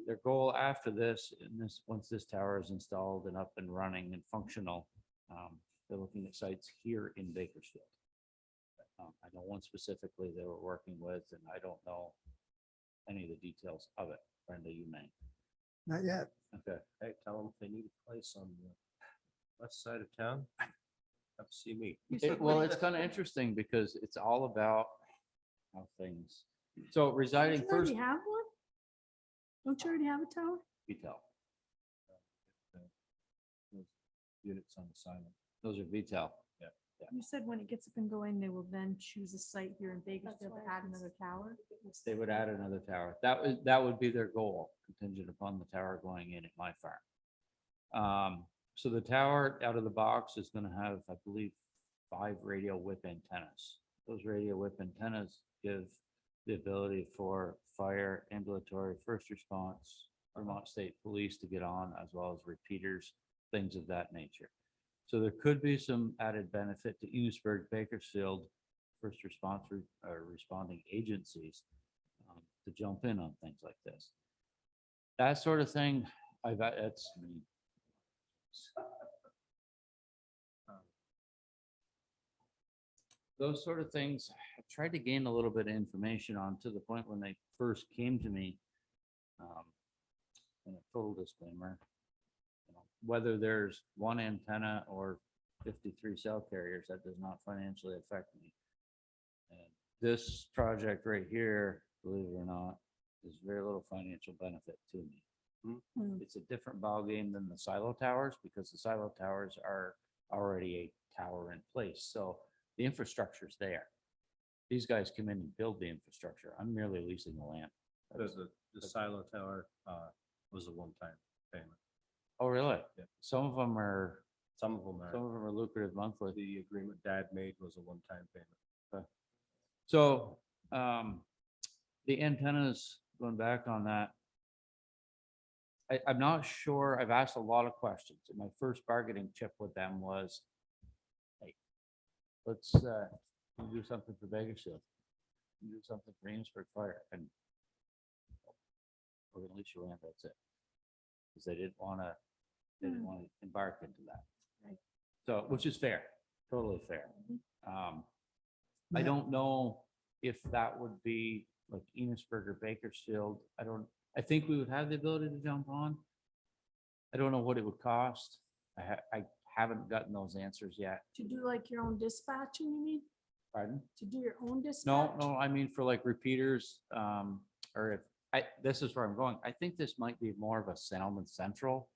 Their goal after this, once this tower is installed and up and running and functional, they're looking at sites here in Bakersfield. I know one specifically they were working with, and I don't know any of the details of it. Brenda, you may. Not yet. Okay. Hey, tell them if they need a place on the west side of town, come see me. Well, it's kind of interesting because it's all about how things. So residing You first, already have one? Don't you already have a tower? VTEL. Units on the silent. Those are VTEL. You said when it gets up and going, they will then choose a site here in Bakersfield to add another tower? They would add another tower. That would be their goal, contingent upon the tower going in at my farm. So the tower out of the box is going to have, I believe, 5 radio whip antennas. Those radio whip antennas give the ability for fire, ambulatory, first response, Vermont State Police to get on, as well as repeaters, things of that nature. So there could be some added benefit to Enosburg, Bakersfield, first response responding agencies to jump in on things like this. That sort of thing, that's me. Those sort of things, I tried to gain a little bit of information on to the point when they first came to me. And a total disclaimer, whether there's one antenna or 53 cell carriers, that does not financially affect me. And this project right here, believe it or not, is very little financial benefit to me. It's a different ballgame than the silo towers because the silo towers are already a tower in place. So the infrastructure is there. These guys come in and build the infrastructure. I'm merely leasing the land. The silo tower was a one-time payment. Oh, really? Yeah. Some of them are, Some of them some are. of them are lucrative monthly. The agreement Dad made was a one-time payment. So, the antennas, going back on that. I'm not sure, I've asked a lot of questions, and my first bargaining chip with them was, hey, let's, do something for Bakersfield. Do something for Amesburg Fire, and we're gonna lease your land, that's it. Because they didn't wanna embark into that. Right. So, which is fair, totally fair. I don't know if that would be like Enosburg or Bakersfield. I think we would have the ability to jump on. I don't know what it would cost. I haven't gotten those answers yet. To do like your own dispatching, you mean? Pardon? To do your own dispatch? No, I mean for like repeaters, or if, this is where I'm going. I think this might be more of a Salmon Central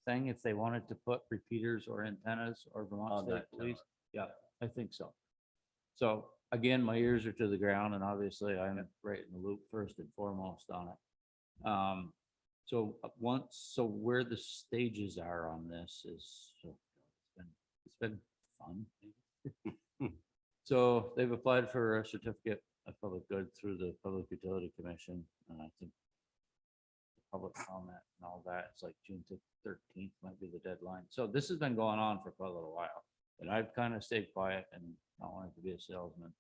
thing if they wanted to put repeaters or antennas or Vermont On State that Police. tower. Yeah, I think so. So again, my ears are to the ground and obviously I'm right in the loop first and foremost on it. So where the stages are on this is, it's been fun. So they've applied for a certificate of public good through the Public Utility Commission. And I think public comment and all that, it's like June 13th might be the deadline. So this has been going on for quite a little while. And I've kind of stayed quiet and not wanting to be a salesman.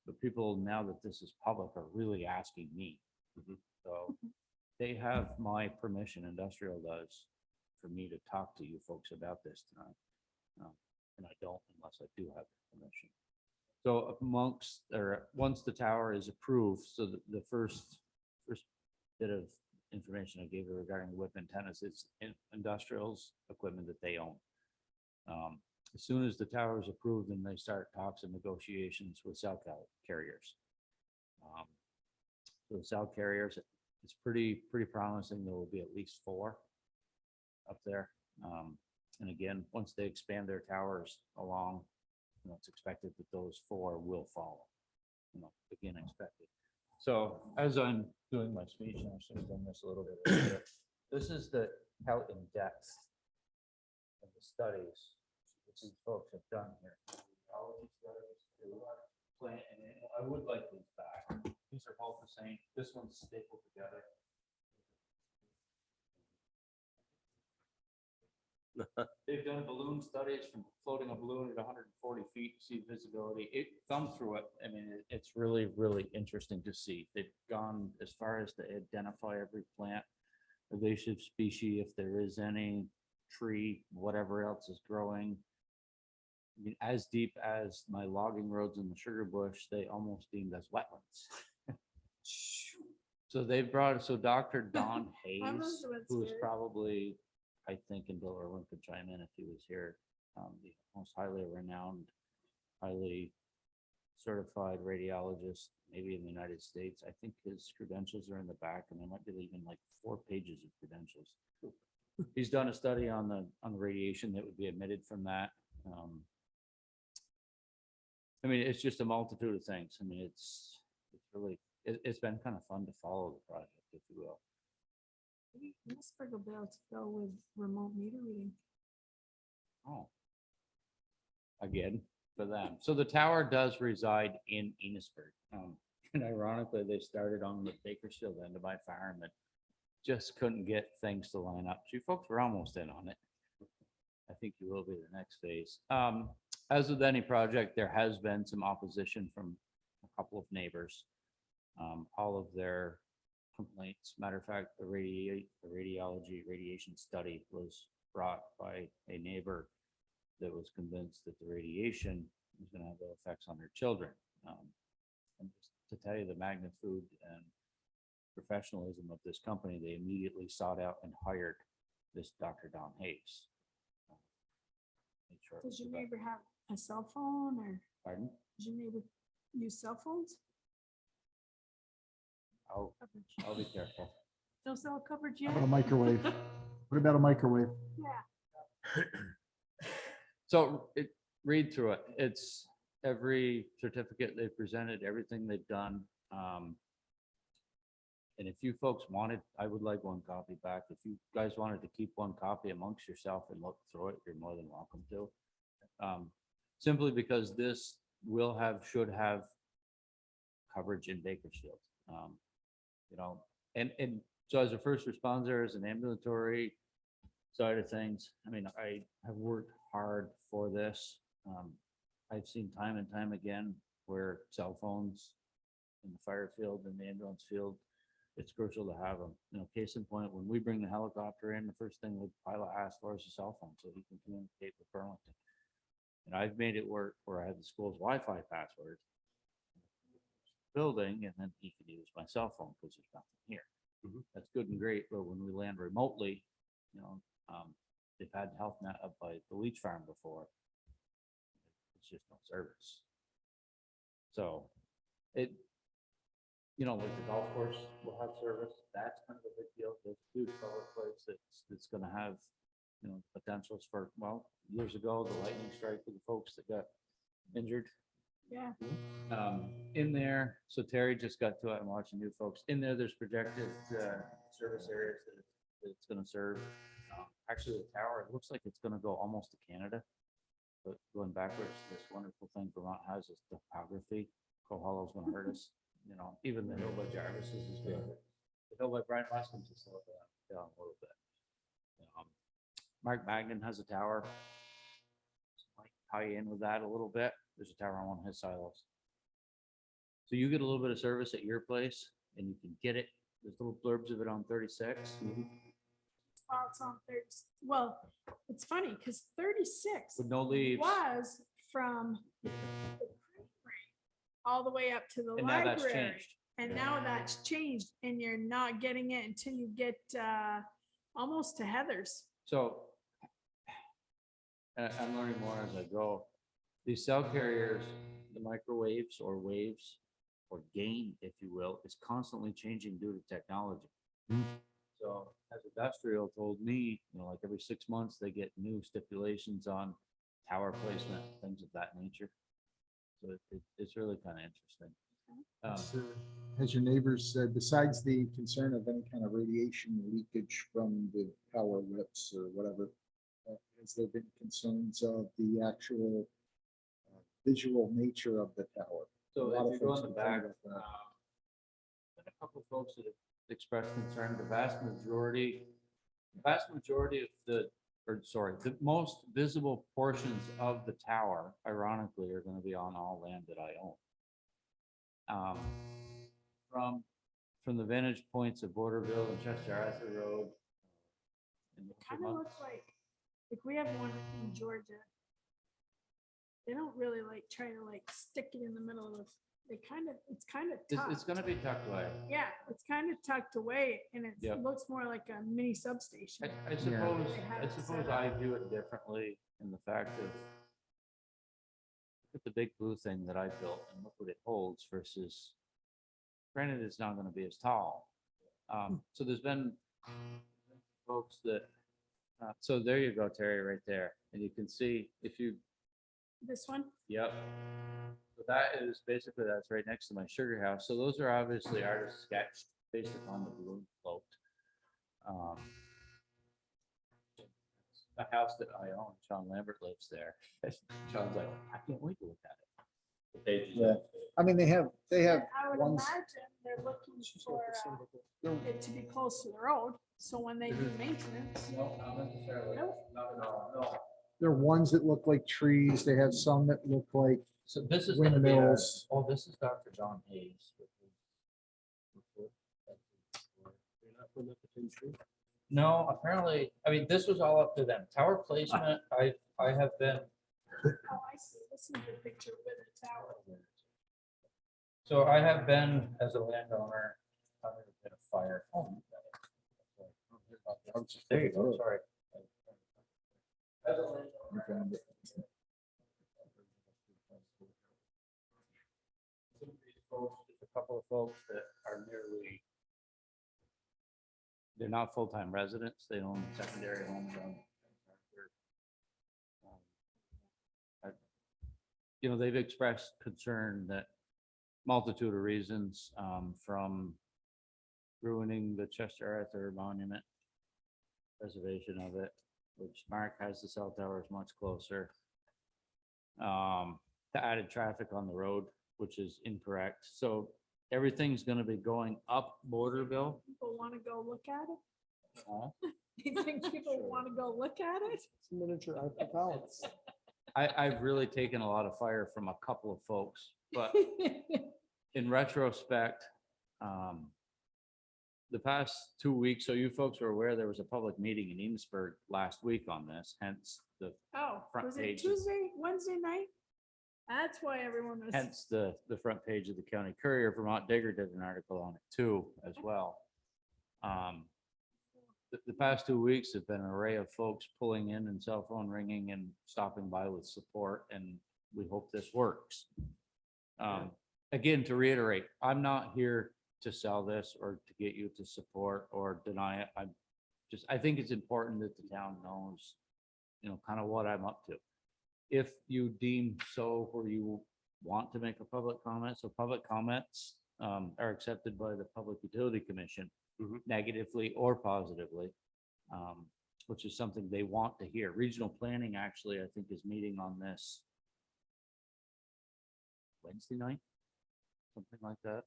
But people, now that this is public, are really asking me. So they have my permission, industrial does, for me to talk to you folks about this tonight. And I don't unless I do have permission. So once the tower is approved, so the first bit of information I gave you regarding the whip antennas, it's industrials equipment that they own. As soon as the tower is approved, then they start talks and negotiations with cell carriers. So the cell carriers, it's pretty promising. There will be at least 4 up there. And again, once they expand their towers along, it's expected that those 4 will follow. Again, expected. So as I'm doing my speech, and I should have done this a little bit earlier, this is how in depth of the studies that these folks have done here. Geology studies, plant, and I would like these back. These are both the same. This one's stapled together. They've done balloon studies from floating a balloon at 140 feet, see visibility. Thumb through it. I mean, it's really, really interesting to see. They've gone as far as to identify every plant, invasive species, if there is any, tree, whatever else is growing. I mean, as deep as my logging roads in the sugar bush, they almost deemed as wetlands. So they Dr. Don Hayes, must have been who is scary. probably, I think, and Bill Irwin could chime in if he was here, the most highly renowned, highly certified radiologist, maybe in the United States. I think his credentials are in the back, and there might be even like 4 pages of credentials. He's done a study on the radiation that would be emitted from that. I mean, it's just a multitude of things. I mean, it's really, it's been kind of fun to follow the project, if you will. Let's go with remote meter reading. Oh. Again, for them. So the tower does reside in Enosburg. And ironically, they started on the Bakersfield end of my farm and just couldn't get things to line up. So you folks were almost in on it. I think you will be the next phase. As with any project, there has been some opposition from a couple of neighbors. All of their complaints. Matter of fact, the radiation study was brought by a neighbor that was convinced that the radiation was going to have ill effects on their children. And just to tell you the magnitude and professionalism of this company, they immediately sought out and hired this Dr. Don Hayes. Made sure it Does was your the best. neighbor have a cell phone or Pardon? does your neighbor use cell phones? I'll be careful. No cell coverage How yet? about a microwave? What about a microwave? Yeah. So read through it. It's every certificate they've presented, everything they've done. And if you folks wanted, I would like one copy back. If you guys wanted to keep one copy amongst yourself and look through it, you're more than welcome to. Simply because this will have, should have coverage in Bakersfield. You know, and so as a first responder, as an ambulatory side of things, I mean, I have worked hard for this. I've seen time and time again where cell phones in the fire field and the ambulance field, it's crucial to have them. You know, case in point, when we bring the helicopter in, the first thing the pilot asks for is a cell phone so he can communicate with Burlington. And I've made it work where I had the school's Wi-Fi password building, and then he could use my cell phone because there's nothing here. That's good and great, but when we land remotely, you know, they've had health net up by the leach farm before. It's just no service. So it, you know, like the golf course will have service. That's kind of a big deal. There's a huge public place that's going to have, you know, potentials for, well, years ago, the lightning strike with the folks that got injured. Yeah. In there, so Terry just got to it. I'm watching you folks. In there, there's projected service areas that it's going to serve. Actually, the tower, it looks like it's going to go almost to Canada. But going backwards, this wonderful thing Vermont has is topography. Coahalo's going to hurt us. You know, even the hill by Jarvis is good. The hill by Brian Westman's just slow down a little bit. Mark Magnan has a tower. Might tie you in with that a little bit. There's a tower on one of his silos. So you get a little bit of service at your place and you can get it. There's little blurbs of it on 36. Oh, it's on 30. Well, it's funny because 36 With no leaves. was from the creamery all the way up to the And now that's library. changed. And now that's changed and you're not getting it until you get almost to Heather's. So I'm learning more as I go. These cell carriers, the microwaves or waves or gain, if you will, is constantly changing due to technology. So as industrial told me, you know, like every 6 months, they get new stipulations on tower placement, things of that nature. So it's really kind of interesting. Has your neighbors said, besides the concern of any kind of radiation leakage from the power whips or whatever, has there been concerns of the actual visual nature of the tower? So A lot if of you go folks in the have complained back, about that. been a couple of folks that have expressed concern. The vast majority of the most visible portions of the tower, ironically, are going to be on all land that I own. From the vantage points of Borderville and Chester Arthur Road. and the Kind of Vermont- looks like we have one in Georgia. They don't really like try to like stick it in the middle of, it's kind of It's tucked. going to be tucked away. Yeah, it's kind of tucked away and it Yep. looks more like a mini substation. I suppose, They have I it suppose set up. I view it differently in the fact of look at the big blue thing that I built and look what it holds versus, granted, it's not going to be as tall. So there's been folks that, so there you go, Terry, right there. And you can see if you, This one? yep. So that is basically, that's right next to my sugar house. So those are obviously artist sketched based upon the balloon float. A house that I own, Sean Lambert lives there. Sean's like, I can't wait to look at it. The pages Yeah. I mean, they have I would ones. imagine they're looking She's for got the same book. it to be close to the road. So when they do maintenance, No, not necessarily. Nope. Not at all, no. There are ones that look like trees. They have some that look like So this is gonna be our, windmills. oh, this is Dr. John Hayes. No, apparently, I mean, this was all up to them. Tower placement, I have been, oh, I see. This is the picture with the tower. so I have been, as a landowner, under a bit of fire. There you go, sorry. As a landowner, You found it. some of these folks, there's a couple of folks that are nearly, they're not full-time residents, they own secondary homes on. You know, they've expressed concern that multitude of reasons, from ruining the Chester Arthur Monument preservation of it, which Mark has the cell towers much closer. The added traffic on the road, which is incorrect. So everything's gonna be going up Borderville. People want to go look at it? Huh? You think people want to go look at it? It's miniature Eiffel Tower. I've really taken a lot of fire from a couple of folks, but in retrospect, the past 2 weeks, so you folks are aware, there was a public meeting in Enosburg last week on this, hence Oh, Front was it page. Tuesday, Wednesday night? That's why everyone was. hence the front page of the County Courier. Vermont Digger did an article on it too, as well. The past 2 weeks have been an array of folks pulling in and cell phone ringing and stopping by with support, and we hope this works. Again, to reiterate, I'm not here to sell this or to get you to support or deny it. I think it's important that the town knows, kind of what I'm up to. If you deem so, or you want to make a public comment, so public comments are accepted by the Public Utility Commission, negatively or positively, which is something they want to hear. Regional Planning actually, I think, is meeting on this Wednesday night, something like that.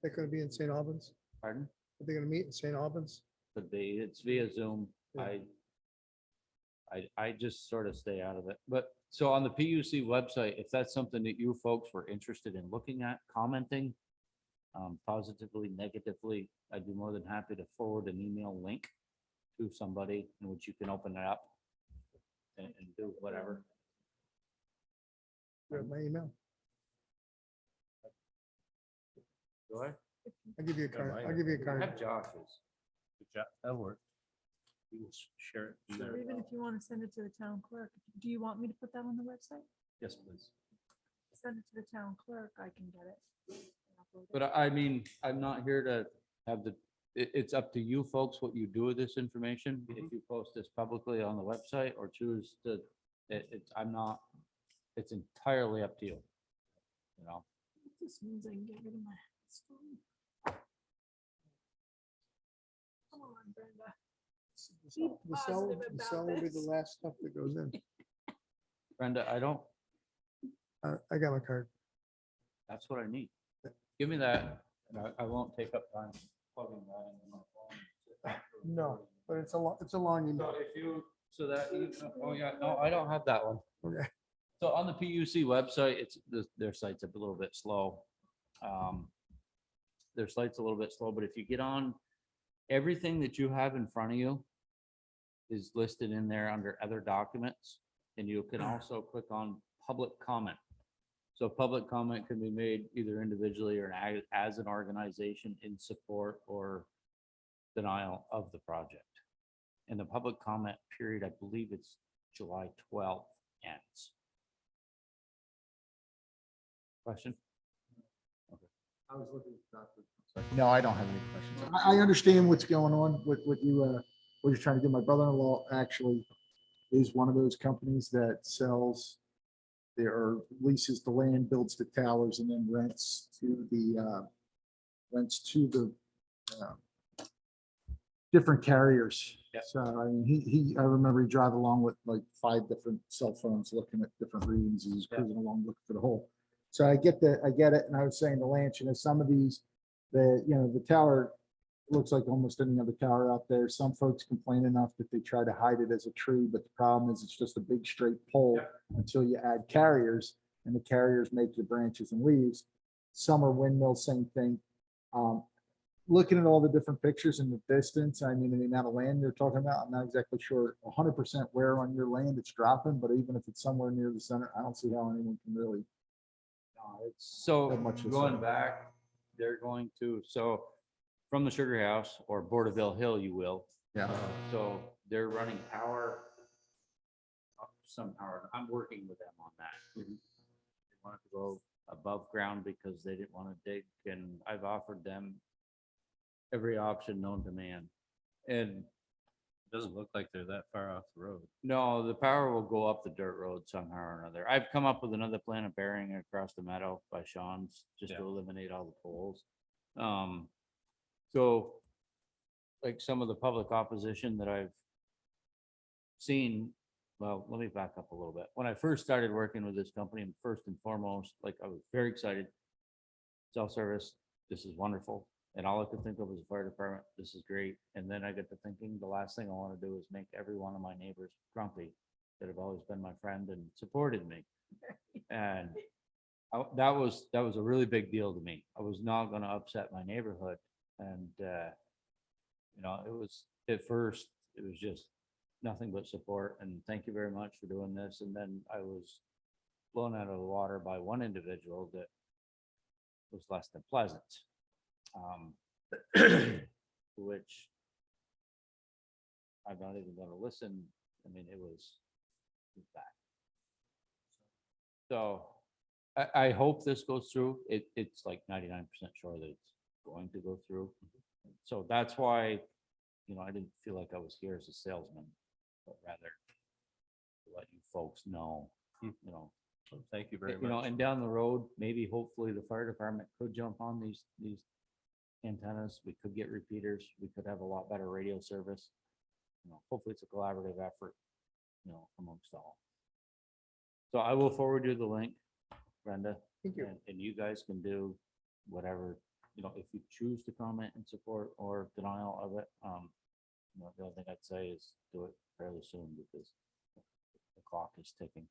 They're gonna be in St. Albans. Pardon? Are they gonna meet in St. Albans? Could be, it's via Zoom. Yeah. I just sort of stay out of it. But so on the PUC website, if that's something that you folks were interested in looking at, commenting, positively, negatively, I'd be more than happy to forward an email link to somebody in which you can open it up and do whatever. You have my email. Do I? I'll give you a card. I'll give you a I card. have Josh's. That'll work. You can share it. Or even if you want to send it to the town clerk, do you want me to put that on the website? Yes, please. Send it to the town clerk, I can get it. and upload it. But I mean, I'm not here to have it's up to you folks what you do with this information. If you post this publicly on the website or choose to, it's entirely up to you. This means I can get rid of my house phone. Come on, Brenda. Be The cell, positive the about cell will be the this. last stuff that goes in. Brenda, I got my card. that's what I need. Give me that, and I won't take up time plugging that into my phone. No, but it's a long email. Oh yeah, no, I don't have that one. Okay. So on the PUC website, their site's a little bit slow. Their site's a little bit slow, but if you get on, everything that you have in front of you is listed in there under other documents, and you can also click on public comment. So public comment can be made either individually or as an organization in support or denial of the project. And the public comment period, I believe it's July 12th ends. Question? I was looking at No, I don't have any questions. I understand what's going on with you, what you're trying to do. My brother-in-law actually is one of those companies that sells or leases the land, builds the towers, and then rents to the different carriers. Yep. So I mean, I remember he drive along with like 5 different cell phones, looking at different readings. He was Yep. cruising along looking for the whole. So I get it. And I was saying the Lance, some of these, the tower looks like almost any other tower out there. Some folks complain enough that they try to hide it as a tree, but the problem is it's just a big straight pole until you add carriers, and the carriers make your branches and leaves. Some are windmills, same thing. Looking at all the different pictures in the distance, I mean, and the amount of land you're talking about, I'm not exactly sure 100% where on your land it's dropping, but even if it's somewhere near the center, I don't see how anyone can really. So Not much to going say. back, they're going to, so from the Sugar House or Borderville Hill, you will. Yeah. So they're running power. Some power. I'm working with them on that. They wanted to go above ground because they didn't want to dig, and I've offered them every option known to man. And Doesn't look like they're that far off the road. no, the power will go up the dirt road somehow or another. I've come up with another plan of burying it across the meadow by Sean's, just to Yeah. eliminate all the poles. So like some of the public opposition that I've seen, well, let me back up a little bit. When I first started working with this company, first and foremost, like I was very excited. Self-service, this is wonderful. And all I could think of was the fire department, this is great. And then I got to thinking, the last thing I want to do is make every one of my neighbors grumpy that have always been my friend and supported me. And that was a really big deal to me. I was not going to upset my neighborhood. And, you know, it was, at first, it was just nothing but support and thank you very much for doing this. And then I was blown out of the water by one individual that was less than pleasant. Which I'm not even going to listen. I mean, it was bad. So I hope this goes through. It's like 99% sure that it's going to go through. So that's why, you know, I didn't feel like I was here as a salesman, but rather to let you folks know, you know. Thank you very You know, much. and down the road, maybe hopefully the fire department could jump on these antennas. We could get repeaters. We could have a lot better radio service. You know, hopefully it's a collaborative effort, you know, amongst all. So I will forward you the link, Brenda. Thank you. And you guys can do whatever, you know, if you choose to comment in support or denial of it. You know, the only thing I'd say is do it fairly soon because the clock is ticking.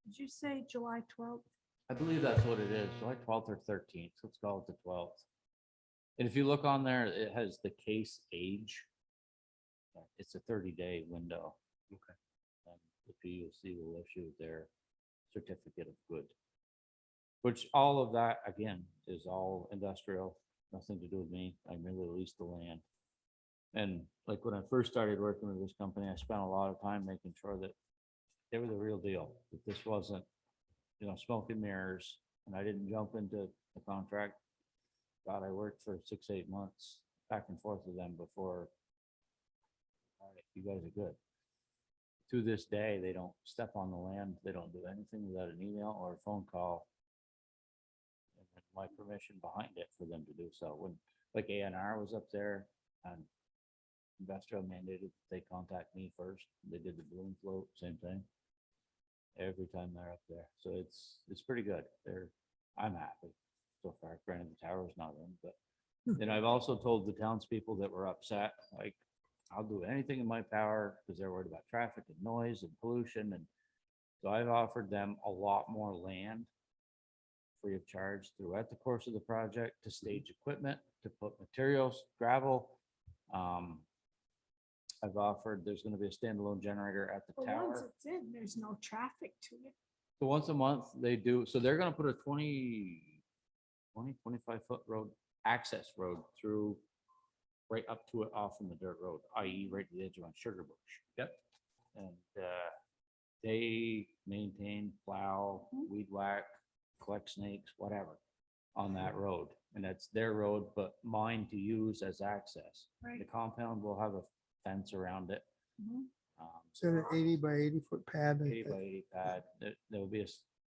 Did you say July 12th? I believe that's what it is, July 12th or 13th. Let's call it the 12th. And if you look on there, it has the case age. It's a 30-day window. Okay. And the PUC will issue their certificate of good. Which all of that, again, is all industrial, nothing to do with me. I merely lease the land. And like when I first started working with this company, I spent a lot of time making sure that they were the real deal, that this wasn't, you know, smoke and mirrors, and I didn't jump into the contract. God, I worked for 6-8 months back and forth with them before, all right, you guys are good. To this day, they don't step on the land. They don't do anything without an email or a phone call. And with my permission behind it for them to do so. When like ANR was up there and Investor mandated that they contact me first. They did the balloon float, same thing. Every time they're up there. So it's pretty good. I'm happy so far. Granted, the tower's not in, but then I've also told the townspeople that were upset, like, I'll do anything in my power because they're worried about traffic and noise and pollution. And so I've offered them a lot more land free of charge throughout the course of the project to stage equipment, to put materials, gravel. I've offered, there's going to be a standalone generator at the But once tower. it's in, there's no traffic to it. So once a month they do, so they're going to put a 25 foot road, access road through right up to it off from the dirt road, i.e. right to the edge of my sugar bush. Yep. And they maintain, plow, weed whack, collect snakes, whatever on that road. And that's their road, but mine to use as access. Right. The compound will have a fence around it. Mhm. Is it an 80 by 80-foot pad? 80 by 80 pad. There will be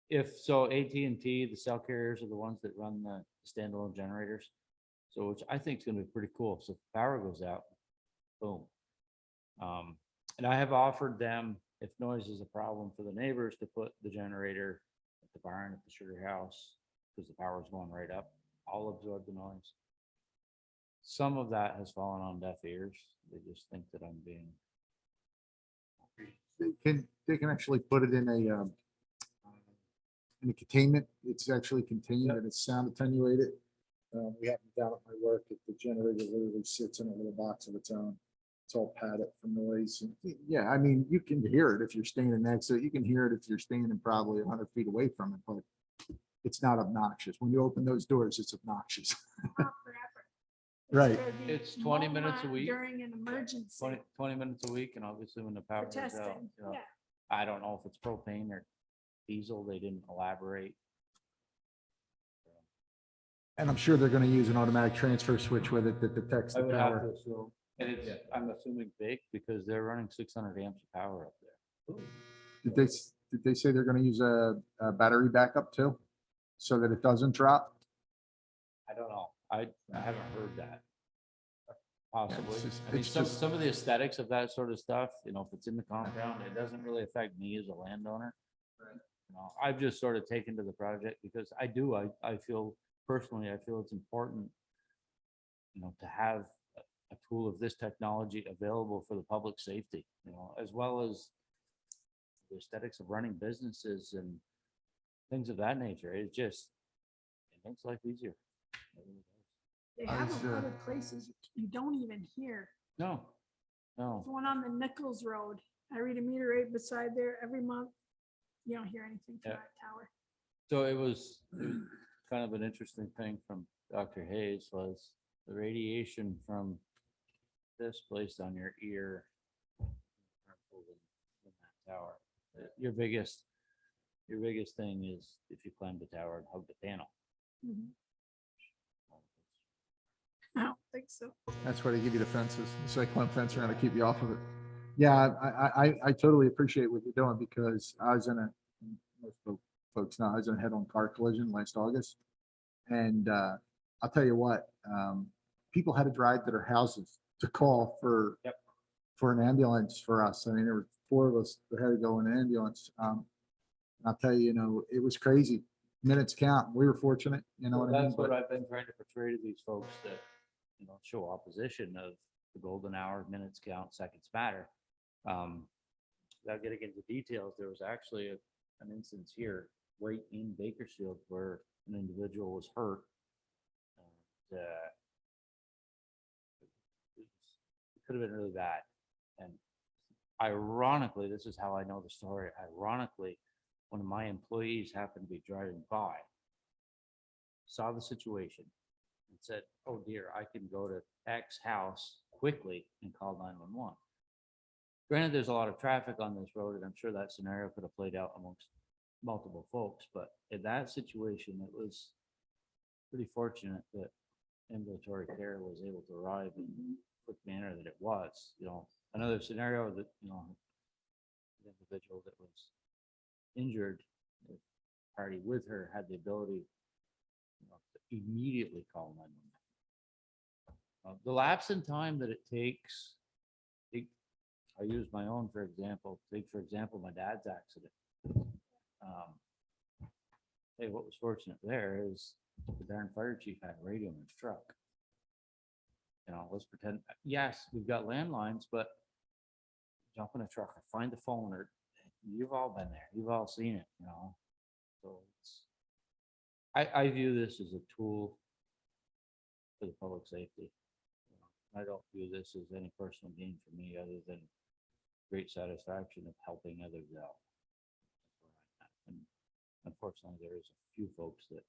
if so, AT&T, the cell carriers are the ones that run the standalone generators. So which I think is going to be pretty cool. So if power goes out, boom. And I have offered them, if noise is a problem for the neighbors, to put the generator at the barn, at the sugar house, because the power is going right up. I'll absorb the noise. Some of that has fallen on deaf ears. They just think that I'm being. They can actually put it in a containment. It's actually contained and it's sound attenuated. We have it down at my work. The generator literally sits in a little box of its own. It's all padded for noise. And yeah, I mean, you can hear it if you're standing next to it. You can hear it if you're standing probably 100 feet away from it, but it's not obnoxious. When you open those doors, it's obnoxious. Not forever. Right. gonna be It's 20 minutes a moment week. During an emergency 20 minutes a week, and obviously when the power for goes out, testing, you know, yeah. I don't know if it's propane or diesel. They didn't elaborate. And I'm sure they're going to use an automatic transfer switch with it that detects I the would have to power. assume, and it's, I'm assuming big because they're running 600 amps of power up there. Did they say they're going to use a battery backup too? So that it doesn't drop? I don't know. I haven't heard that. Possibly. just- I mean, it's some, just- some of the aesthetics of that sort of stuff, you know, if it's in the compound, it doesn't really affect me as a landowner. You know, I've just sort of taken to the project because I feel personally, I feel it's important, you know, to have a tool of this technology available for the public safety, you know, as well as the aesthetics of running businesses and things of that nature. It just, it makes life easier. It really does. They I have was, them uh, other places you don't even hear. No, no. There's one on the Nichols Road. I read a meter right beside there every month. You don't hear anything from Yeah. that tower. So it was kind of an interesting thing from Dr. Hayes was the radiation from this placed on your ear. Harmful in that tower. Your biggest thing is if you climb the tower and hug the panel. Mhm. I don't think so. That's why they give you the fences, the cyclone fence around to keep you off of it. Yeah, I totally appreciate what you're doing because I was in a, most folks know, I was in a head-on car collision last August. And I'll tell you what, people had to drive to their houses to call for an ambulance for us. I mean, there were 4 of us that had to go in an ambulance. I'll tell you, you know, it was crazy. Minutes count. We were fortunate, you know what I mean? That's what But I've been trying to portray to these folks that, you know, show opposition of the golden hour, minutes count, seconds matter. Without getting into details, there was actually an instance here right in Bakersfield where an individual was hurt. And, it could have been really bad. And ironically, this is how I know the story. Ironically, one of my employees happened to be driving by, saw the situation, and said, "Oh dear, I can go to X house quickly and call 911." Granted, there's a lot of traffic on this road, and I'm sure that scenario could have played out amongst multiple folks, but in that situation, it was pretty fortunate that ambulatory care was able to arrive in the quick manner that it was. You know, another scenario that, you know, the individual that was injured, the party with her had the ability, you know, to immediately call 911. The lapse in time that it takes, I use my own, for example, take for example, my dad's accident. Hey, what was fortunate there is the darn fire chief had a radio in his truck. You know, let's pretend, yes, we've got landlines, but jump in a truck or find the phone, or you've all been there, you've all seen it, you know. So it's, I view this as a tool for the public safety. You know, I don't view this as any personal gain for me other than great satisfaction of helping others out. That's where I'm at. And unfortunately, there is a few folks that.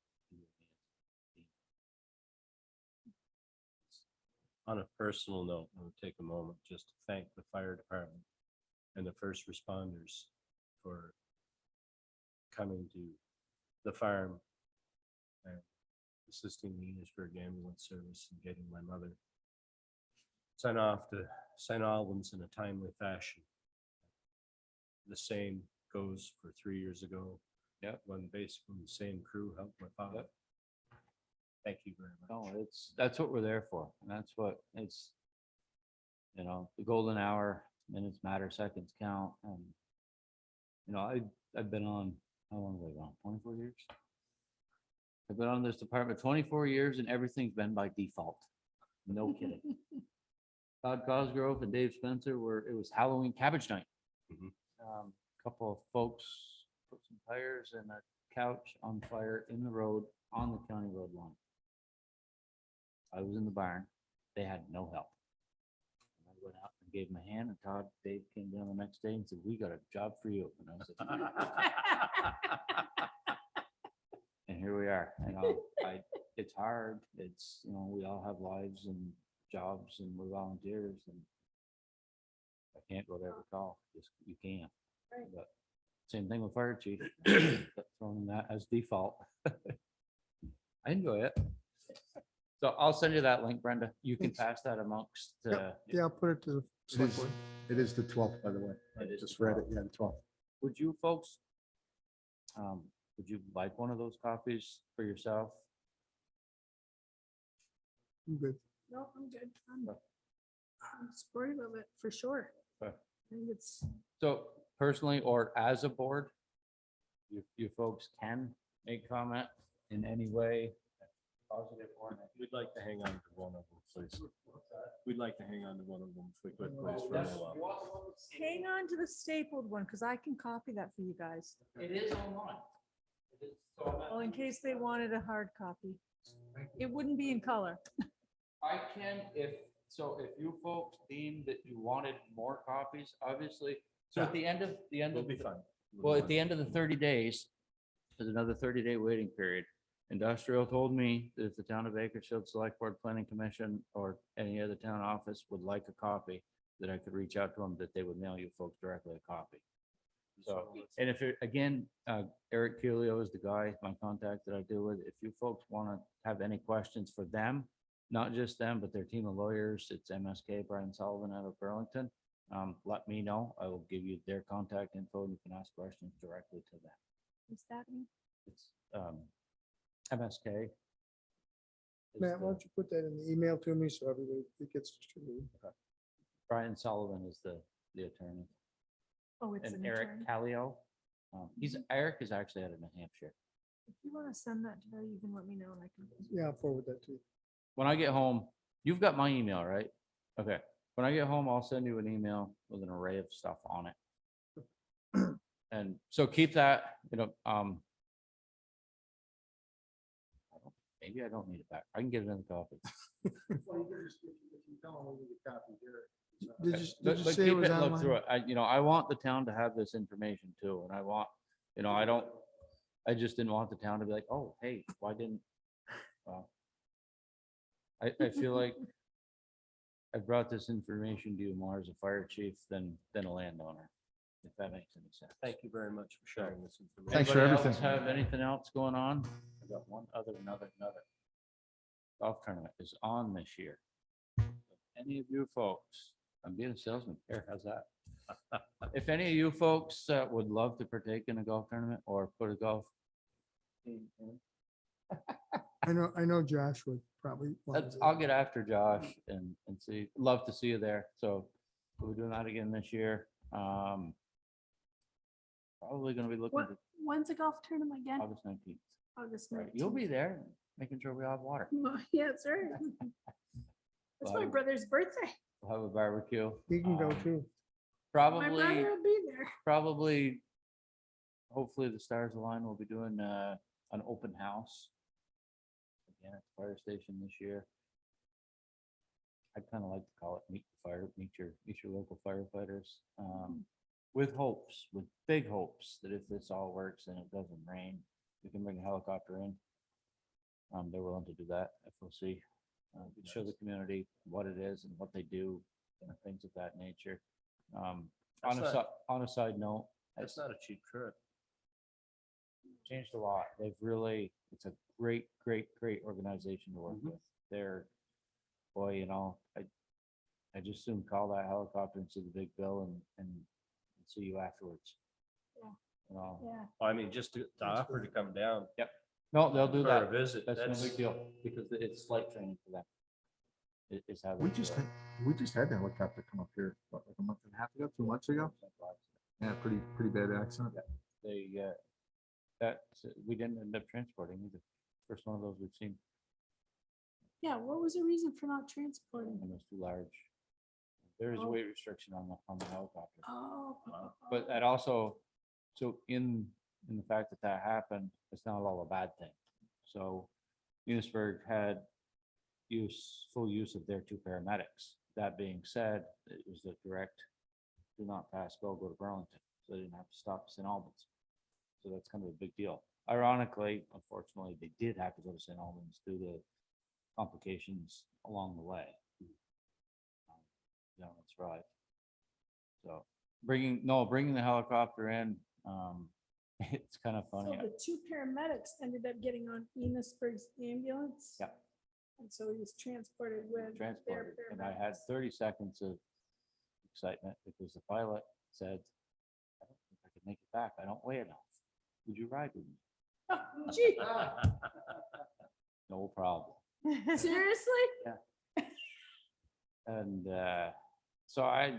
On a personal note, I would take a moment just to thank the fire department and the first responders for coming to the farm and assisting the Enosburg ambulance service and getting my mother sent off to St. Albans in a timely fashion. The same goes for 3 years ago. Yep. When basically the same crew helped my father. Yep. Thank you very much. No, that's what we're there for. And that's what it's, you know, the golden hour, minutes matter, seconds count. And, you know, I've been on, how long have I been on? 24 years? I've been on this department 24 years and everything's been by default. No kidding. Todd Cosgrove and Dave Spencer it was Halloween cabbage night. Mhm. Couple of folks put some tires and a couch on fire in the road on the county road line. I was in the barn. They had no help. And I went out and gave them a hand, and Dave came down the next day and said, "We got a job for you." And I said, and here we are. You know, it's hard. It's, you know, we all have lives and jobs, and we're volunteers, and I can't go to every call. Just, you can't. Right. But same thing with fire chief. But throwing that as default. I enjoy it. So I'll send you that link, Brenda. You can Thanks. pass that amongst. Yeah, I'll put it to the it select is, board. it is the 12th, by the way. I It is just the read it. Yeah, the 12th. Would you folks, would you like one of those copies for yourself? I'm good. No, I'm good. I'm supportive of it, for sure. Okay. I think it's, So personally, or as a board, you folks can make comment in any way, positive or negative. We'd like to hang on to one of them, please. We'd like to hang on to one of them if we could, please, for a little while. Hang on to the stapled one, because I can copy that for you guys. It is online. It is, so Well, in case they wanted a hard copy. It wouldn't be in color. I can, if you folks deem that you wanted more copies, obviously, so at the end of, We'll be fine. well, at the end of the 30 days, there's another 30-day waiting period. Industrial told me that if the town of Bakersfield Select Board Planning Commission or any other town office would like a copy, that I could reach out to them, that they would mail you folks directly a copy. So, and if it, again, Eric Keelio is the guy, my contact that I deal with. If you folks want to have any questions for them, not just them, but their team of lawyers, it's MSK, Brian Sullivan out of Burlington. Let me know. I will give you their contact info and you can ask questions directly to them. What's that mean? It's MSK. is Matt, why the- don't you put that in the email to me so everybody, it gets distributed. Brian Sullivan is the attorney. Oh, it's And an Eric attorney. Callio. Eric is actually out of New Hampshire. If you want to send that to her, you can let me know and I can. Yeah, I'll forward that to you. When I get home, you've got my email, right? Okay. When I get home, I'll send you an email with an array of stuff on it. And so keep that, maybe I don't need it back. I can get another copy. Did you But say it keep was it, look through online? it. I want the town to have this information too. And I want, I just didn't want the town to be like, oh, hey, why didn't? Well, I feel like I brought this information to you more as a fire chief than a landowner, if that makes any sense. Thank you very much for sharing this information. Thanks for Anybody else everything. Have anything else going on? I got one other. Golf tournament is on this year. Any of you folks, I'm being a salesman here, how's that? If any of you folks would love to partake in a golf tournament or put a golf team in, I know Josh would probably. want to do I'll it. get after Josh and see, love to see you there. So we're doing that again this year. Probably gonna be looking what, at when's the golf tournament again? August 19th. August Right, 19th. you'll be there, making sure we all have water. Yeah, that's right. That's my Well, brother's birthday. We'll have a barbecue. He can go Um, too. My Probably, brother will be there. hopefully the stars align. We'll be doing an open house again at the fire station this year. I'd kind of like to call it meet your local firefighters. With hopes, with big hopes that if this all works and it doesn't rain, we can bring a helicopter in. They're willing to do that, FOC. We show the community what it is and what they do and things of that nature. That's not- On a side note, That's not a cheap trip. changed a lot. It's a great organization to work with. They're, boy, I just soon call that helicopter and see the big bill and see you afterwards. Yeah. You know, Yeah. I mean, just to offer to come down no, they'll do for a that. visit. That's no big deal because it's flight training for them. It's how they We do just, it. we just had the helicopter come up here, what, like a month and a half ago, 2 months ago? Yeah, pretty bad accident. They, we didn't end up transporting either. First one of those we've seen, Yeah, what was the reason for not transporting? and it was too large. There is a Oh. weight restriction on the helicopter. Oh. But that also, so in the fact that that happened, it's not all a bad thing. So Munisburg had full use of their 2 paramedics. That being said, it was a direct, do not pass, go to Burlington. So they didn't have to stop at St. Albans. So that's kind of a big deal. Ironically, unfortunately, they did have to go to St. Albans due to complications along the way. That's right. So bringing the helicopter in, it's kind of So funny. the 2 paramedics ended up getting on Enosburg's ambulance? Yeah. And so he was transported with their Transported, and I had paramedics. 30 seconds of excitement because the pilot said, I don't think I can make it back. I don't weigh enough. Would you ride with me? Oh, gee, No problem. seriously? And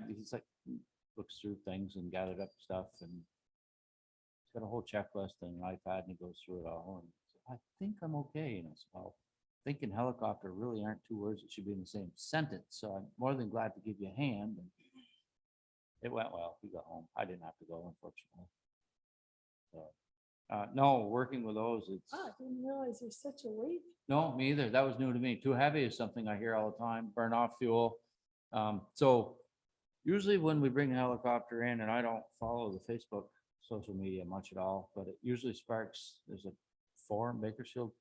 he's like, looks through things and gathered up stuff, and he's got a whole checklist and an iPad, and he goes through it all. And he said, I think I'm okay. And I said, well, think and helicopter really aren't two words that should be in the same sentence. So I'm more than glad to give you a hand. And it went well. He got home. I didn't have to go, unfortunately. So, no, working with those, it's. Oh, I didn't realize there's such a weight. No, me either. That was new to me. Too heavy is something I hear all the time. Burn off fuel. So usually when we bring a helicopter in, and I don't follow the Facebook social media much at all, but it usually sparks. There's a forum, Bakersfield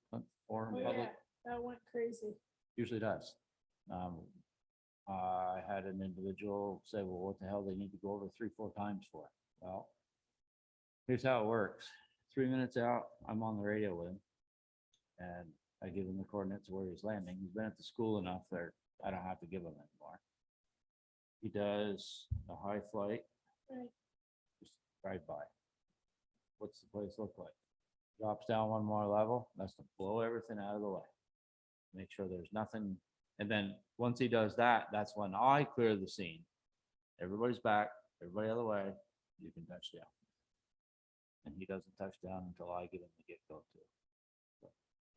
forum. Oh, Public. yeah, that went crazy. Usually does. I had an individual say, well, what the hell they need to go over 3-4 times for? Well, here's how it works. 3 minutes out, I'm on the radio with him, and I give him the coordinates of where he's landing. He's been at the school enough that I don't have to give him anymore. He does a high flight, Right. just drive by. What's the place look like? Drops down one more level, that's to blow everything out of the way. Make sure there's nothing. And then once he does that, that's when I clear the scene. Everybody's back, everybody out of the way, you can touch down. And he doesn't touch down until I give him the get-go too. So,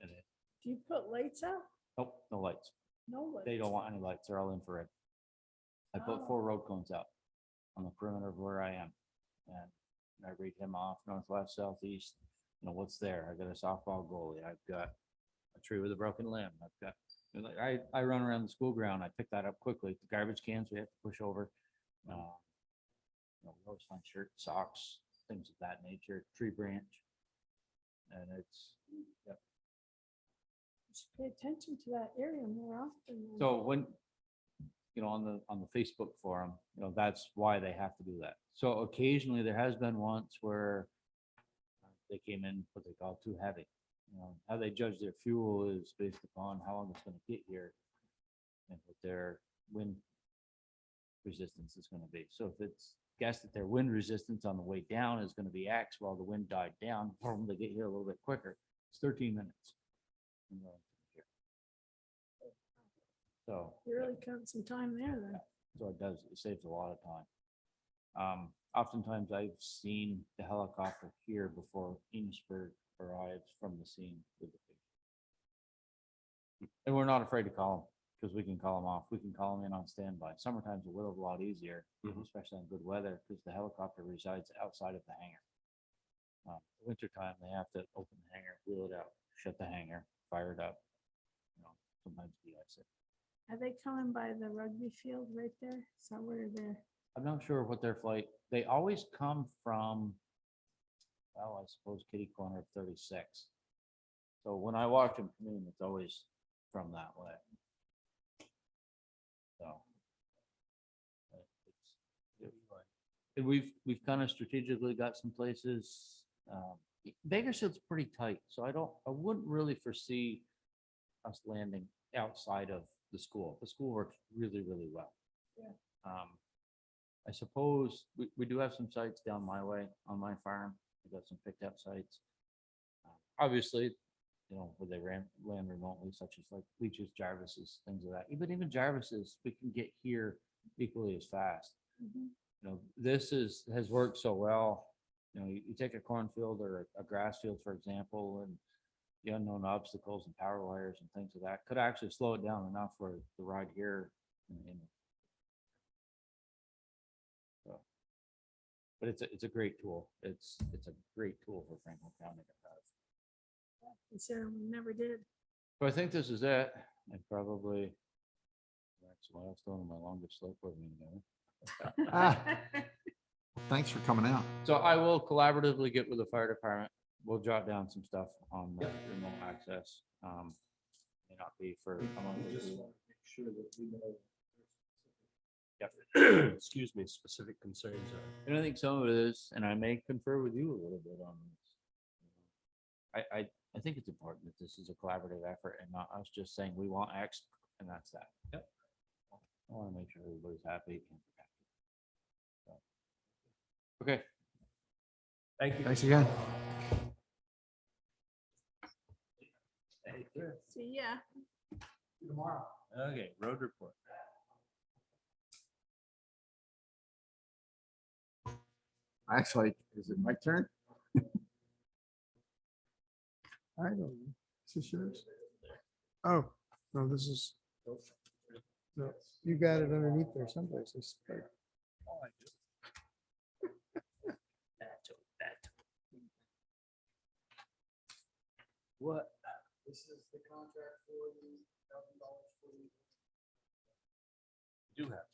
and it, Do you put lights out? nope, no lights. No lights. They don't want any lights, they're all infrared. I put Oh. 4 road cones out on the perimeter of where I am. And I read him off, northwest, southeast, you know, what's there? I got a softball goalie, I've got a tree with a broken limb, I've got, you know, like, I run around the school ground, I pick that up quickly, the garbage cans we have to push over. You know, we always find shirts, socks, things of that nature, tree branch. And it's, yep. Just pay attention to that area more often. then. So when, you know, on the Facebook forum, you know, that's why they have to do that. So occasionally there has been once where they came in, what they call too heavy. You know, how they judge their fuel is based upon how long it's gonna get here and what their wind resistance is gonna be. So if it's guessed that their wind resistance on the way down is gonna be X while the wind died down, boom, they get here a little bit quicker. It's 13 minutes. from going to here. So. You really cut some time there then. So it does, it saves a lot of time. Oftentimes I've seen the helicopter here before Enosburg arrives from the scene with the patient. And we're not afraid to call them because we can call them off. We can call them in on standby. Summertime's a lot easier, especially on good weather, because the helicopter resides outside of the hangar. Wintertime, they have to open the hangar, wheel it out, shut the hangar, fire it up, you know, sometimes de-ice it. Are they coming by the rugby field right there? Is that where they're? I'm not sure what their flight, they always come from, well, I suppose kitty corner of 36. So when I watch them come in, it's always from that way. So. And we've kind of strategically got some places, Bakersfield's pretty tight, so I wouldn't really foresee us landing outside of the school. The school works really well. Yeah. I suppose we do have some sites down my way on my farm. We've got some picked up sites. Obviously, you know, where they land remotely, such as like Leach's, Jarvis's, things of that. Even Jarvis's, we can get here equally as fast. Mhm. You know, this has worked so well. You know, you take a cornfield or a grass field, for example, and the unknown obstacles and power wires and things of that could actually slow it down enough for the ride here. So, but it's a great tool. It's a great tool for Franklin County to have. Consider we never did. So I think this is it. I probably that's a milestone in my longest select board meeting ever. Ah, thanks for coming out. So I will collaboratively get with the fire department. We'll jot down some stuff on the remote access. May not be for. Yep. Excuse me, specific concerns are. And I think some of it is, and I may confer with you a little bit on this. I think it's important that this is a collaborative effort and not us just saying we want X and that's that. Yep. I want to make sure everybody's happy. So, okay. Thank you. Thanks again. See ya. Okay, road report. Actually, is it my turn? I don't know. Is this yours? Oh, no, this is. No, you got it underneath there someplace. It's like- What? This is the contract for the $1,000 for the. Do have.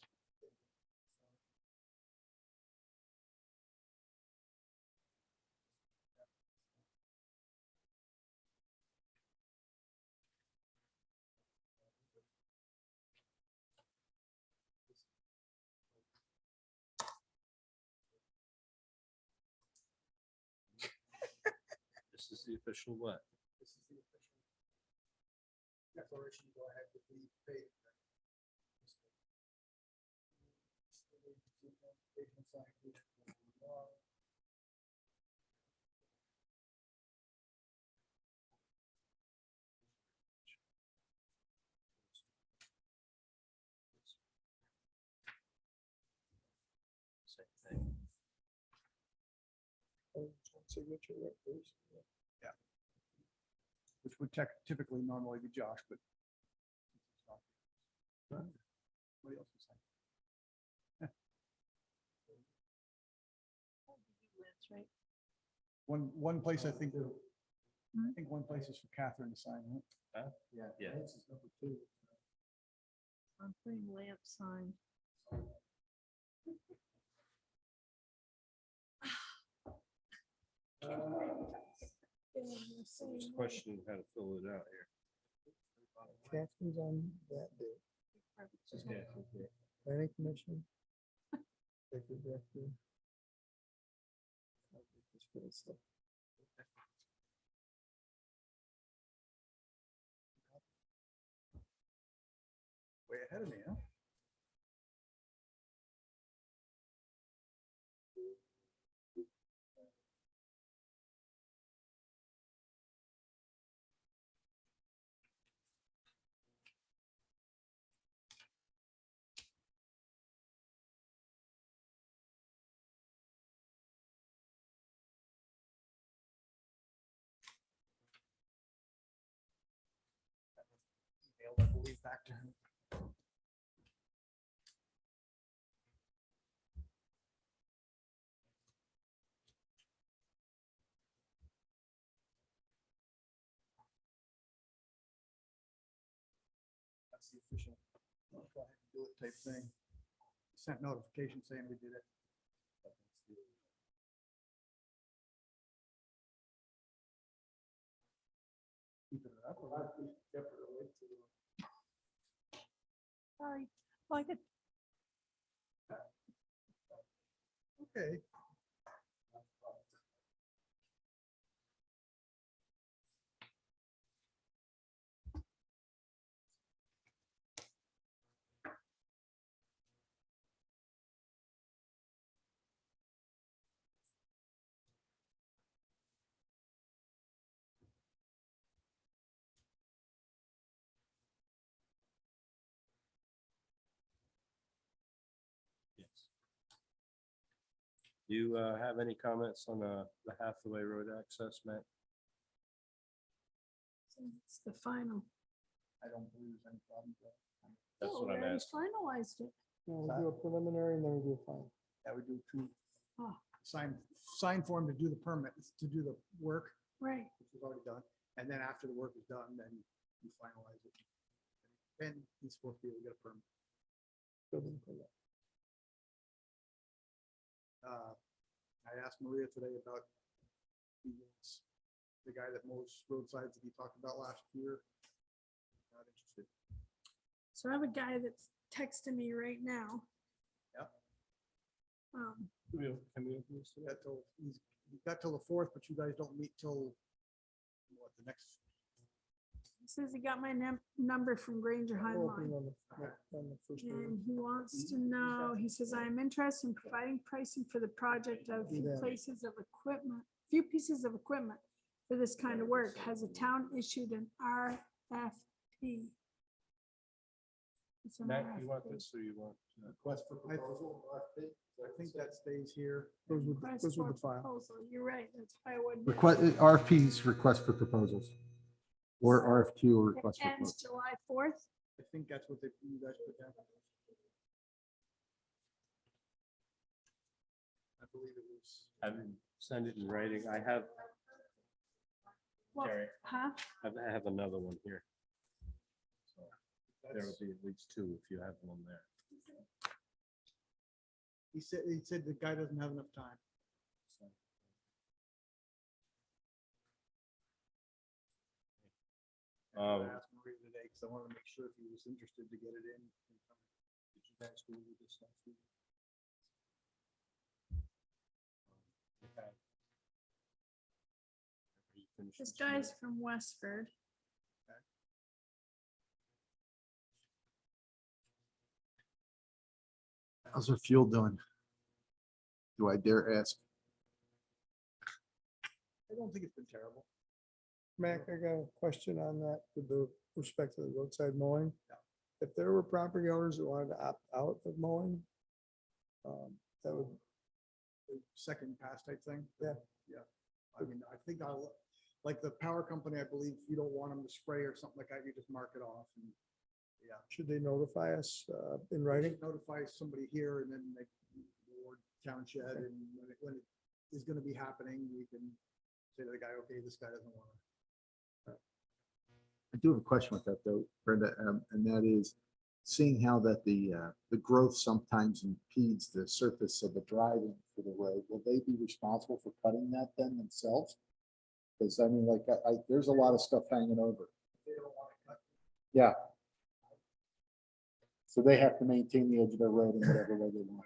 This is the official what? This is the official declaration to go ahead with the pay. Same thing. Signature, right, please. Which would typically normally be Josh, but. Somebody else is saying. Right. One place I think one place is for Catherine to sign. Huh? Yeah. Yeah. This is number 2. I'm putting lamp sign. Just questioning how to fill it out here. Catherine's on that day. Planning commission. Executive director. I'll get this for the stuff. Way ahead of me, huh? Emailed, I believe, back to him. That's the official, go ahead and do it type thing. Sent notification saying we did it. Keeping it up. Sorry. Well, I could, Okay. Yes. Do you have any comments on the Hathaway Road access, Matt? it's the final. I don't believe there's any problem with that. That's Oh, what I'm we already asking. Finalized it. Yeah, we do a preliminary and then we do a final. That would do 2. Oh. Sign form to do the permit, to do the work, Right. which was already done. And then after the work is done, then you finalize it. Then he's supposed to be able to get a permit. Building permit. I asked Maria today about the guy that mows roadsides that he talked about last year. Not interested. So I have a guy that's texting me right now. Yep. He's got till the 4th, but you guys don't meet till what, the next? He says he got my number from Granger We'll open Heinlein. on the first one. And he wants to know, he says, I am interested in providing pricing for the project of a few Yeah. places of equipment, few pieces of equipment for this kind of work. Has the town issued an RFP? It's an Matt, you want RFP. this or you want? Request for proposal, RFP? I think that stays here. Goes with Request the for file. proposal. You're right, that's why I wouldn't. Request, RFPs, request for proposals. Or RFQ or It request for ends proposal. July 4th. I think that's what you guys put down. I believe it was. I didn't send it in writing. I have, Well, Terry, huh? I have another one here. So there will be at least two if you have one there. He said the guy doesn't have enough time. Um, I asked Maria today because I wanted to make sure if he was interested to get it in. Did you guys go over this last week? This guy's from Westford. How's our fuel doing? Do I dare ask? I don't think it's been terrible. Mac, I got a question on that with the respect to the roadside mowing. If there were property owners that wanted to opt out of mowing, that would. Second pass type thing? Yeah. Yeah. I mean, I think I'll, like the power company, I believe if you don't want them to spray or something like that, you just mark it off and. Yeah. Should they notify us in writing? Notify somebody here and then they, or town shed and when it is gonna be happening, we can say to the guy, okay, this guy doesn't want to. I do have a question with that though, Brenda, and that is seeing how that the growth sometimes impedes the surface of the driving for the road. Will they be responsible for cutting that then themselves? Because I mean, like, there's a lot of stuff hanging over. Yeah. So they have to maintain the edge of their road in whatever way they want.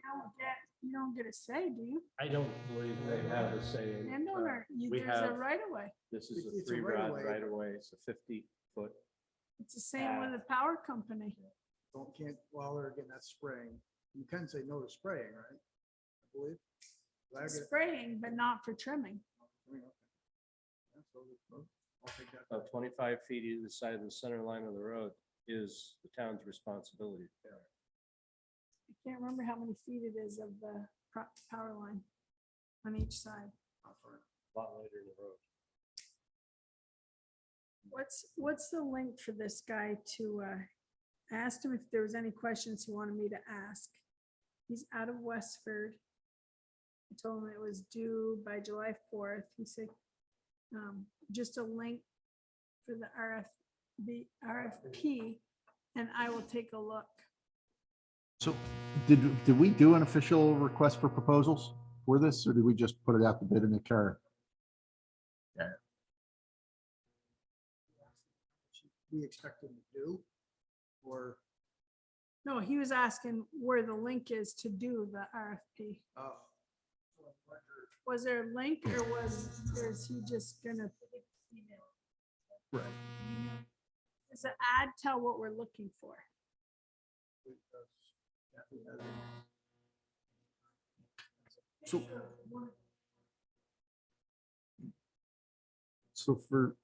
You don't get a say, do you? I don't believe they have a say in. Landowner, we there's a have- right of way. This is It's a a 3 rod right-of-way. right away. It's a 50-foot. It's the same with the power company. Can't, well, they're getting that spraying. You can say no to spraying, right? I believe. Did I get it? Spraying, but not for trimming. Yeah, so I'll take that. About 25 feet either side of the center line of the road is the town's responsibility. I can't remember how many feet it is of the power line on each side. A lot later in the road. What's the link for this guy to, I asked him if there was any questions he wanted me to ask. He's out of Westford. I told him it was due by July 4th. He said, just a link for the RFP, and I will take a look. So did we do an official request for proposals for this, or did we just put it out to bid in the car? We expect them to do, or, No, he was asking where the link is to do the RFP. Was there a link or is he just gonna? Right. Does the ad tell what we're looking for? So for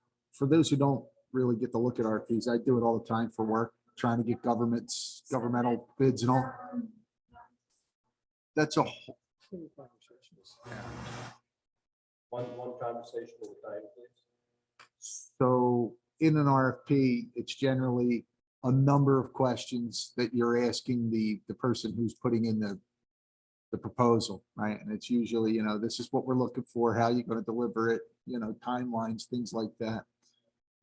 those who don't really get to look at RFPs, I do it all the time for work, trying to get governmental bids and all. That's a whole, One conversation at a time, please. so in an RFP, it's generally a number of questions that you're asking the person who's putting in the proposal, right? And it's usually, this is what we're looking for, how you're going to deliver it, timelines, things like that.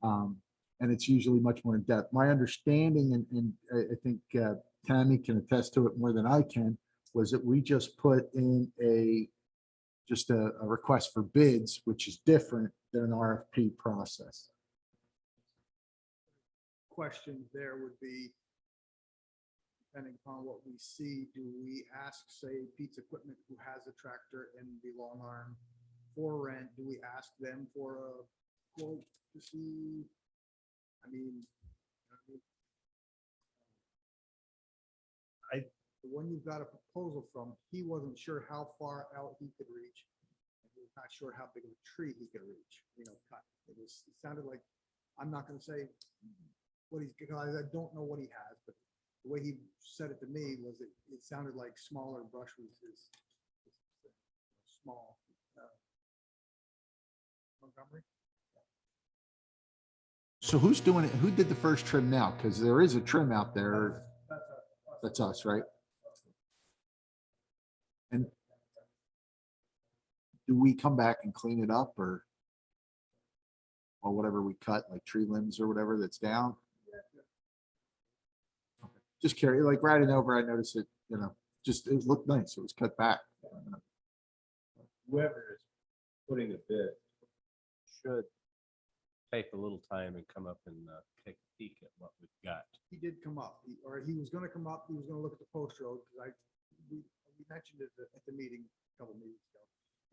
And it's usually much more in depth. My understanding, and I think Tammy can attest to it more than I can, was that we just put in just a request for bids, which is different than an RFP process. question there would be, depending upon what we see, do we ask, say, Pete's Equipment, who has a tractor in the long arm for rent, do we ask them for a quote to see? I mean, the one you've got a proposal from, he wasn't sure how far out he could reach. And he was not sure how big of a tree he could reach, cut. It sounded like, I'm not gonna say what he's, because I don't know what he has, but the way he said it to me was it sounded like smaller brush is small. Montgomery? So who's doing it? Who did the first trim now? Because there is a trim out there. That's us, right? And do we come back and clean it up or whatever we cut, like tree limbs or whatever that's down? Just carry, like riding over, I noticed it, just, it looked nice. It was cut back. Whoever is putting the bid, Should take a little time and come up and take a peek at what we've got. He did come up, he was gonna come up, he was gonna look at the post road, because we mentioned it at the meeting, a couple meetings ago,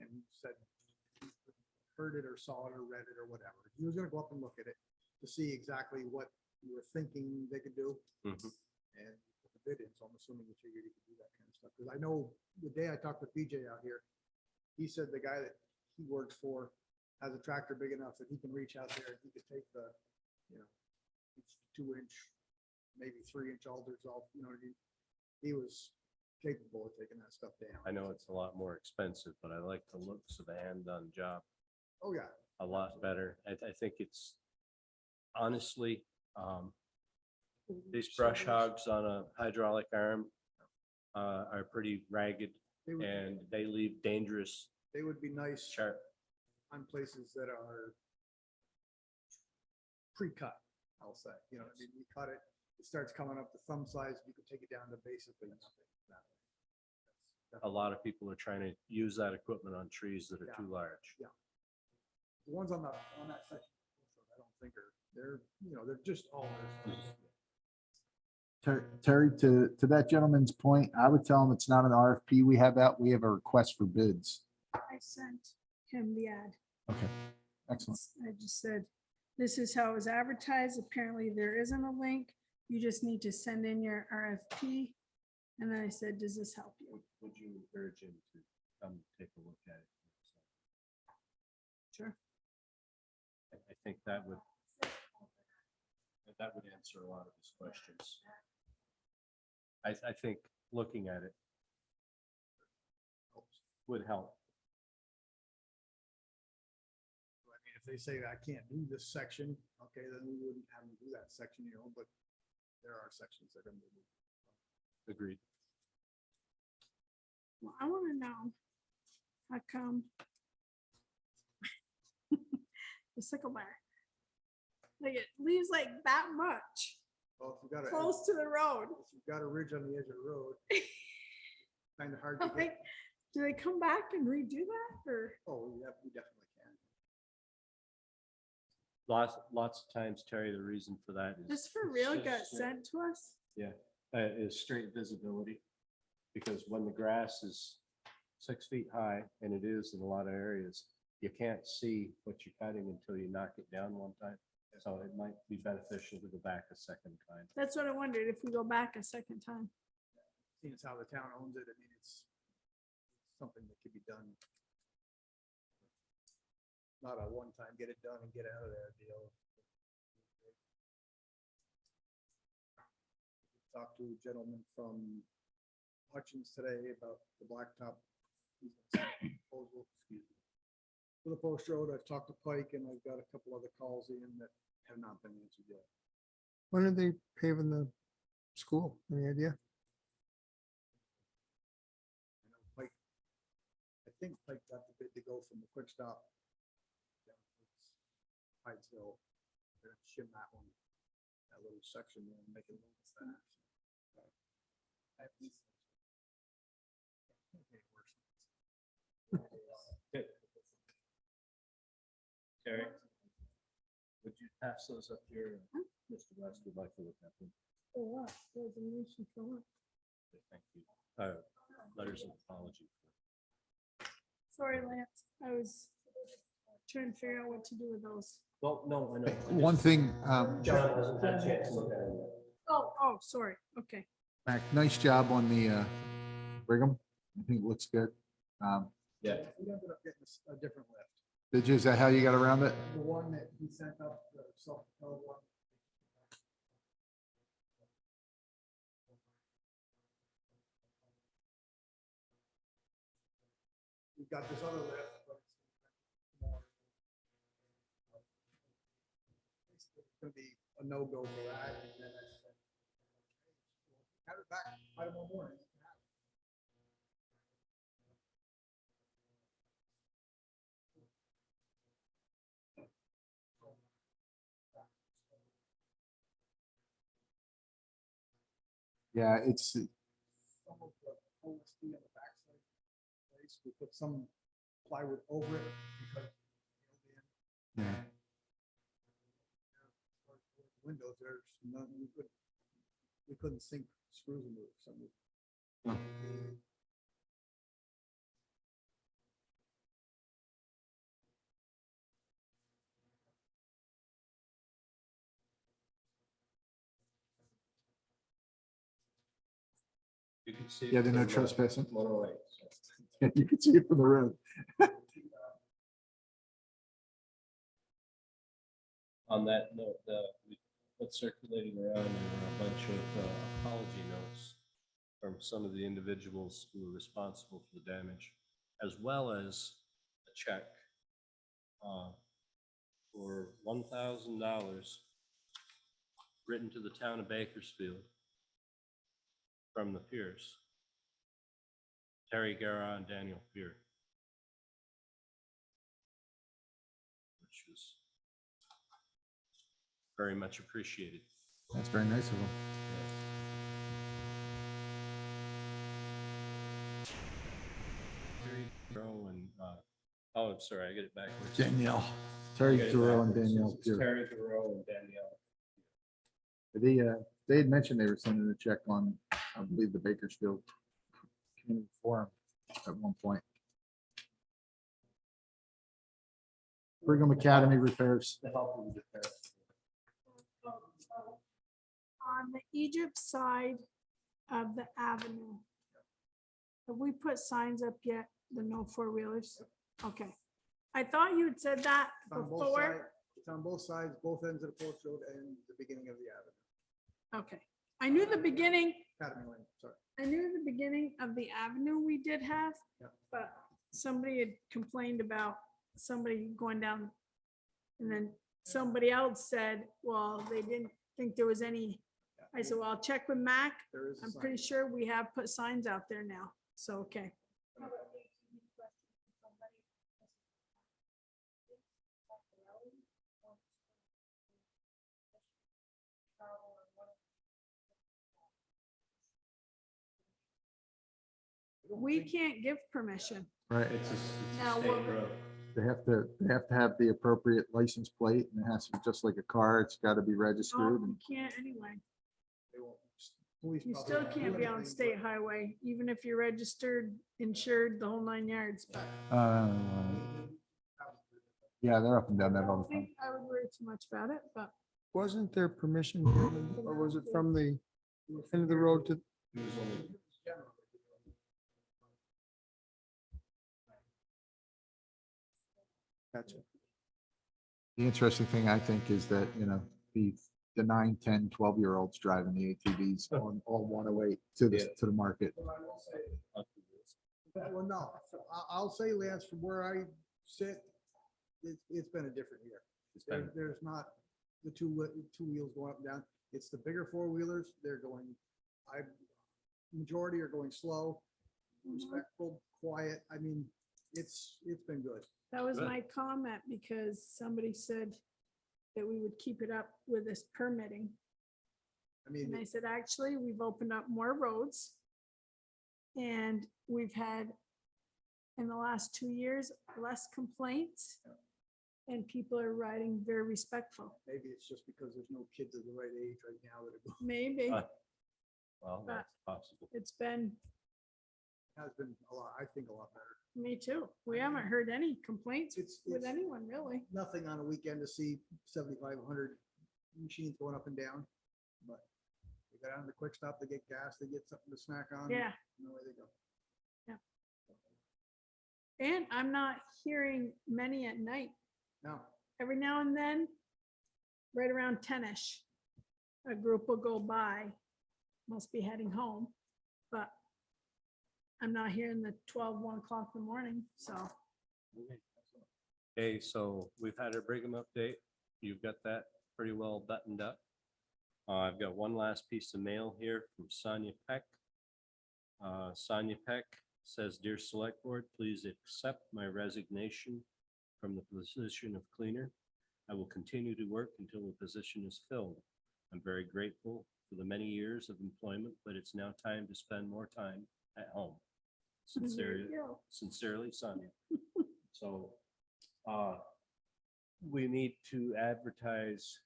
and he said he heard it or saw it or read it or whatever. He was gonna go up and look at it to see exactly what you were thinking they could do. Mhm. And put the bid in, so I'm assuming you figured he could do that kind of stuff, because I know the day I talked with BJ out here, he said the guy that he works for has a tractor big enough that he can reach out there and he could take the, 2-inch, maybe 3-inch alders off, he was capable of taking that stuff down. I know it's a lot more expensive, but I like the looks of the hand-done job Oh, yeah. a lot better. I think it's honestly, these brush hogs on a hydraulic arm are pretty ragged They would, and they leave dangerous they would be nice sharp. on places that are pre-cut, I'll say, you cut it, it starts coming up to thumb size, you can take it down to basically nothing. A lot of people are trying to use that equipment on trees that are too large. The ones on that section, I don't think they're just all. Terry, to that gentleman's point, I would tell him it's not an RFP we have out. We have a request for bids. I sent him the ad. Okay, excellent. I just said, this is how it was advertised. Apparently there isn't a link. You just need to send in your RFP. And then I said, does this help you? Would you encourage him to come take a look at it? Sure. I think that would answer a lot of his questions. I think looking at it would help. I mean, if they say I can't do this section, okay, then we wouldn't have them do that section, but there are sections that are gonna be. Agreed. Well, I want to know how come the sickle bar, like it leaves like that much Well, if you got close to the road. if you've got a ridge on the edge of the road, kind of hard to I'm like, get. do they come back and redo that or? Oh, yeah, we definitely can. Lots of times, Terry, the reason for that is. This for real it's got just sent to us? is straight visibility. Because when the grass is 6 feet high, and it is in a lot of areas, you can't see what you're cutting until you knock it down one time. So it might be beneficial to go back a second time. That's what I wondered, if we go back a second time. Seeing as how the town owns it, I mean, it's something that could be done. Not a one-time get it done and get out of there deal. Talked to a gentleman from Hutchins today about the blacktop proposal, for the post road. I've talked to Pike and I've got a couple other calls in that have not been answered yet. When are they paving the school? Any idea? I know Pike, I think Pike got the bid to go from the quick stop down towards Heights Hill. They're gonna shim that one, that little section there and make it a little fast. Terry, would you pass those up here? Mr. West would like to look at them. For what? Resignation for what? Thank you. Letters of apology. Sorry, Lance, I was trying to figure out what to do with those. Well, no, I know. One thing, John hasn't had a chance to look at them yet. Oh, sorry, okay. Mac, nice job on the Brigham. I think it looks good. Yeah. We ended up getting a different lift. Is that how you got around it? The one that he sent up, the self-propelled one, we've got this other lift, but it's more. It's gonna be a no-go for that. And then I said, have it back by tomorrow morning. Yeah, it's, Some of the OSB on the backside place, we put some plywood over it because. yeah. Windows, there's none, we couldn't sink screws in it. So You can see. Yeah, it they're no from, trespassing. 108, so. You can see it from the road. On that note, we put circulating around a bunch of apology notes from some of the individuals who were responsible for the damage, as well as a check for $1,000 written to the town of Bakersfield from the Pierce, Terry Guerra and Daniel Pierce, which was very much appreciated. That's very nice of them. Terry Guerra and, oh, I'm sorry, I get it backwards. Danielle. I Terry get it Thoreau and backwards. Danielle. It's Pure. Terry Guerra and Danielle. They had mentioned they were sending a check on, I believe, the Bakersfield Community Forum at one point. Brigham Academy repairs. To help with the repair. On the Egypt side of the avenue, have we put signs up yet? The no four-wheelers? Okay. I thought you had said that it's on both before. sides, it's on both sides, both ends of the post road and the beginning of the avenue. Okay. I knew the beginning, Academy Lane, sorry. I knew the beginning of the avenue we did have, Yep. but somebody had complained about somebody going down. And then somebody else said, well, they didn't think there was any. I said, well, I'll check with Mac. There is a I'm sign. pretty sure we have put signs out there now. So, okay. We can't give permission. Right. It's a Now, state what- road. They have to have the appropriate license plate, and it has to be just like a car. It's got to be No, registered. you And can't anyway. They won't- police You probably still won't do can't be on anything, state but highway, even if you're registered, insured, the whole 9 yards. But Yeah, they're up and down I that all don't the time. think I would worry too much about it, but wasn't there permission given, or was it from the end of the road to? It was only- Gotcha. The interesting thing, I think, is that, the 9, 10, 12-year-olds driving the ATVs on all 108 to Yeah. the market. Well, no, I'll say, Lance, from where I sit, it's been a different year. There's not the two wheels going up and down. It's the bigger four-wheelers. They're going, majority are going slow, respectful, quiet. I mean, it's been good. that was Good. my comment because somebody said that we would keep it up with this permitting. I mean, And I said, actually, we've opened up more roads. And we've had, in the last 2 years, less complaints. And people are riding very respectful. maybe it's just because there's no kids of the right age right now that are going. Maybe Well, that's possible. it's been, Has been a lot, I think a lot better. me too. We haven't heard any complaints It's with anyone, really. nothing on a weekend to see 7,500 machines going up and down, but they go down to the quick stop, they get gas, they get something to snack on. Yeah. and away they go. And I'm not hearing many at night. Now, Every now and then, right around 10ish, a group will go by, must be heading home, but I'm not here in the 1 o'clock in the morning, so. Okay, so we've had our Brigham update. You've got that pretty well buttoned up. I've got one last piece of mail here from Sonia Peck. Sonia Peck says, "Dear Select Board, please accept my resignation from the position of cleaner. I will continue to work until the position is filled. I'm very grateful for the many years of employment, but it's now time to spend more time at home. Sincerely, sincerely, Sonia." So we need to advertise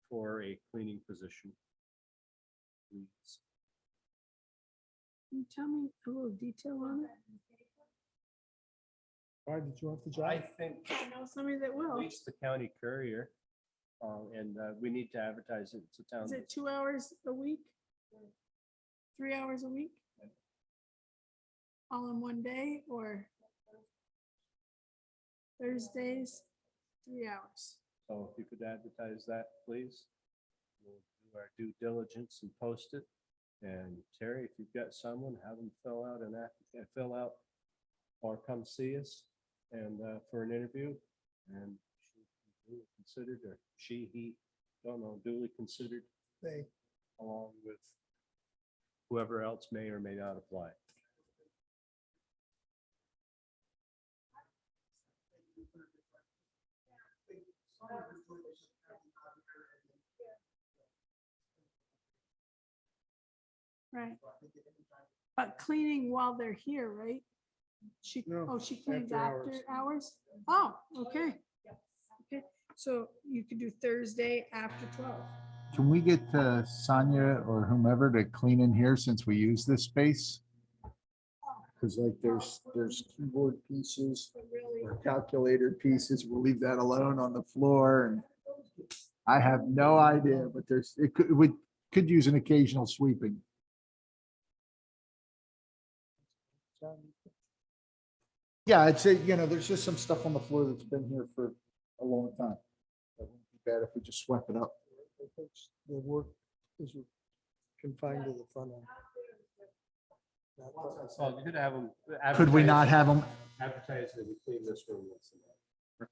for a cleaning position. Please. Can you tell me a little detail on it? Why did you want the I job? think I know somebody that at will. least the county courier, and we need to advertise it. It's a town. Is it 2 hours a week? 3 hours a week? All in one day or Thursdays, 3 hours? So if you could advertise that, please. We'll do our due diligence and post it. And Terry, if you've got someone, have them fill out or come see us and for an interview. And she can be duly considered, or he, don't know, duly considered They, along with whoever else may or may not apply. Right. But cleaning while they're here, right? She, No, oh, she cleans after after hours? Oh, okay. Okay, so you could do Thursday after 12. Can we get Sonia or whomever to clean in here since we use this space? Because like there's keyboard pieces, But really, or calculator pieces. We'll leave that alone on the floor. And I have no idea, but we could use an occasional sweeping. Yeah, I'd say, there's just some stuff on the floor that's been here for a long time. It wouldn't be bad if we just swept it up. the work is confined to the front end. Not the- Well, you could have them. Could we not have them, Advertise that we clean this room once a month.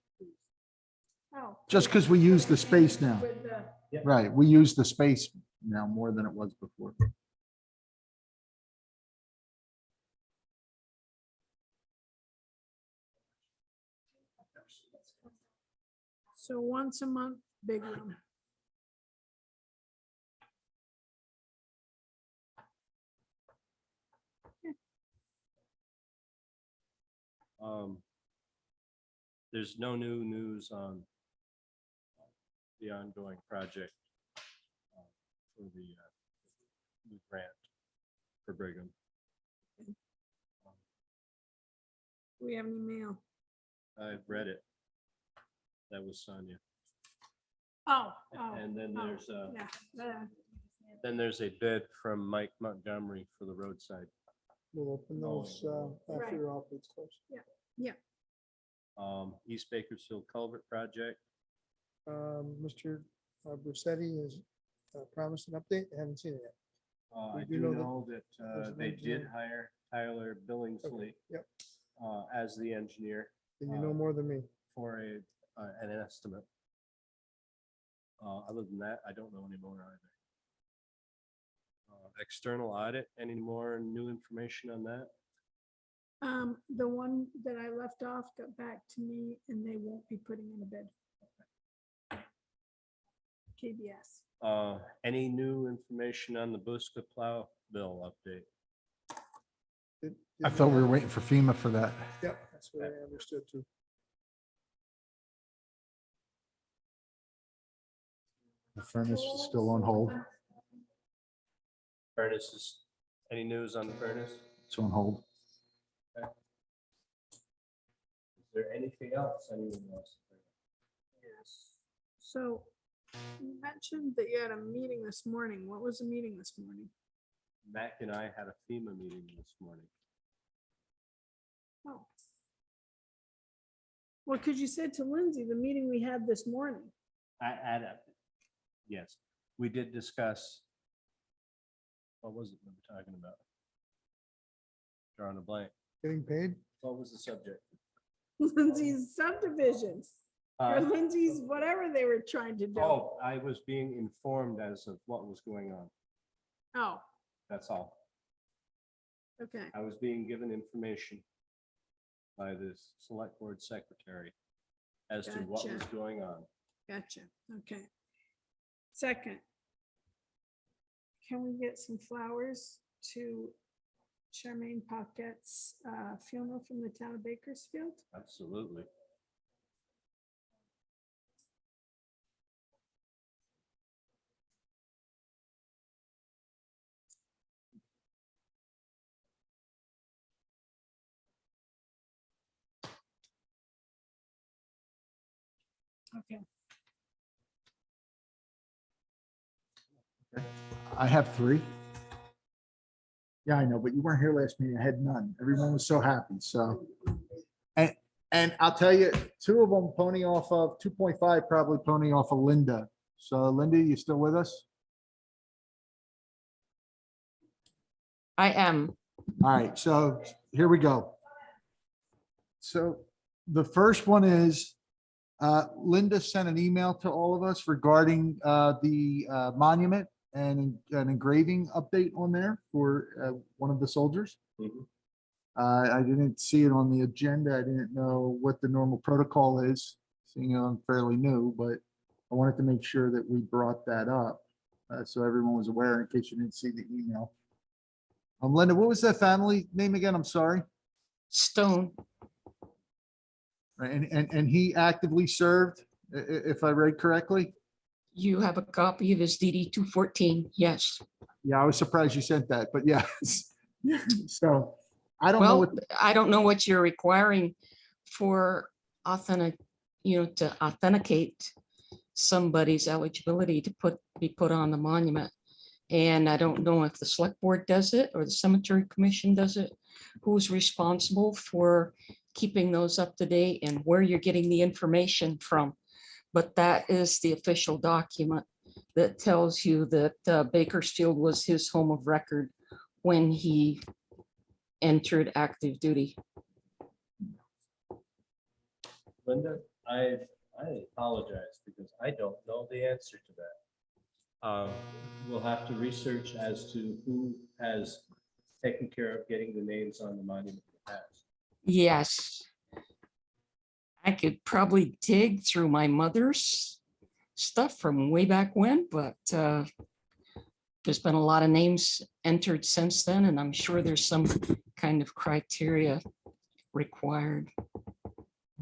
oh. just because we use the space now? With the, Right, we use the space now more than it was before. so once a month, big room. There's no new news on the ongoing project for the new grant for Brigham. Do we have any mail? I've read it. That was Sonia. Oh. And then oh, there's yeah, a bid from Mike Montgomery for the roadside. We'll open those Right. after all bids close. East Bakersfield Culvert Project. Mr. Brussetti has promised an update. I haven't seen it yet. I We do do know know that there's an they did engineer. hire Tyler Billingsley Yep. as the engineer And you know more than me. for an estimate. Other than that, I don't know anymore either. External audit, any more new information on that? the one that I left off got back to me and they won't be putting in a bid. KBS. Any new information on the Buska plow bill update? I thought we were waiting for FEMA for that. Yep, that's what I understood too. The furnace is still on hold. Furnace is, any news on the furnace? It's on hold. Is there anything else anyone wants to bring up? Yes. So you mentioned that you had a meeting this morning. What was the meeting this morning? Mac and I had a FEMA meeting this morning. Oh. Well, because you said to Lindsay, the meeting we had this morning. Yes, we did discuss. What was it we were talking about? drawing a blank. Getting paid? What was the subject? Lindsay's subdivisions, or Lindsay's whatever they were trying to do. Oh, I was being informed as of what was going on. Oh, That's all. okay, I was being given information by the select board secretary as to what was Gotcha. going on. gotcha, okay. Second, can we get some flowers to Charmaine Paquette's funeral from the town of Bakersfield? Absolutely. Okay. I have 3. Yeah, I know, but you weren't here last meeting. I had none. Everyone was so happy, so. And I'll tell you, 2 of them pony off of 2.5, probably pony off of Linda. So Linda, you still with us? I am. All right, so here we go. So the first one is Linda sent an email to all of us regarding the monument and an engraving update on there for one of the soldiers. Mhm. I didn't see it on the agenda. I didn't know what the normal protocol is, seeing I'm fairly new, but I wanted to make sure that we brought that up so everyone was aware in case you didn't see the email. Linda, what was that family name again? I'm sorry. Stone. Right, and he actively served, if I read correctly? You have a copy of his DD 214. Yes. Yeah, I was surprised you sent that, but yes. So I don't know Well, what, I don't know what you're requiring for to authenticate somebody's eligibility to be put on the monument. And I don't know if the select board does it or the cemetery commission does it. Who's responsible for keeping those up to date and where you're getting the information from. But that is the official document that tells you that Bakersfield was his home of record when he entered active duty. Linda, I apologize because I don't know the answer to that. We'll have to research as to who has taken care of getting the names on the monument in the past. Yes. I could probably dig through my mother's stuff from way back when, but there's been a lot of names entered since then, and I'm sure there's some kind of criteria required.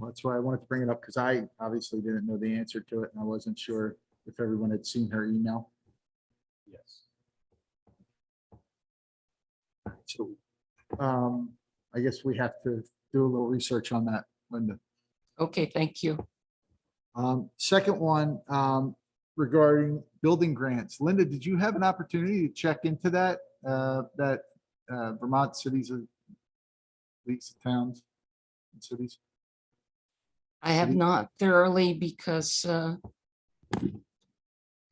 well, that's why I wanted to bring it up, because I obviously didn't know the answer to it, and I wasn't sure if everyone had seen her email. Yes. So I guess we have to do a little research on that, Linda. Okay, thank you. Second one, regarding building grants. Linda, did you have an opportunity to check into that, Vermont cities of leagues of towns and cities? I have not thoroughly because I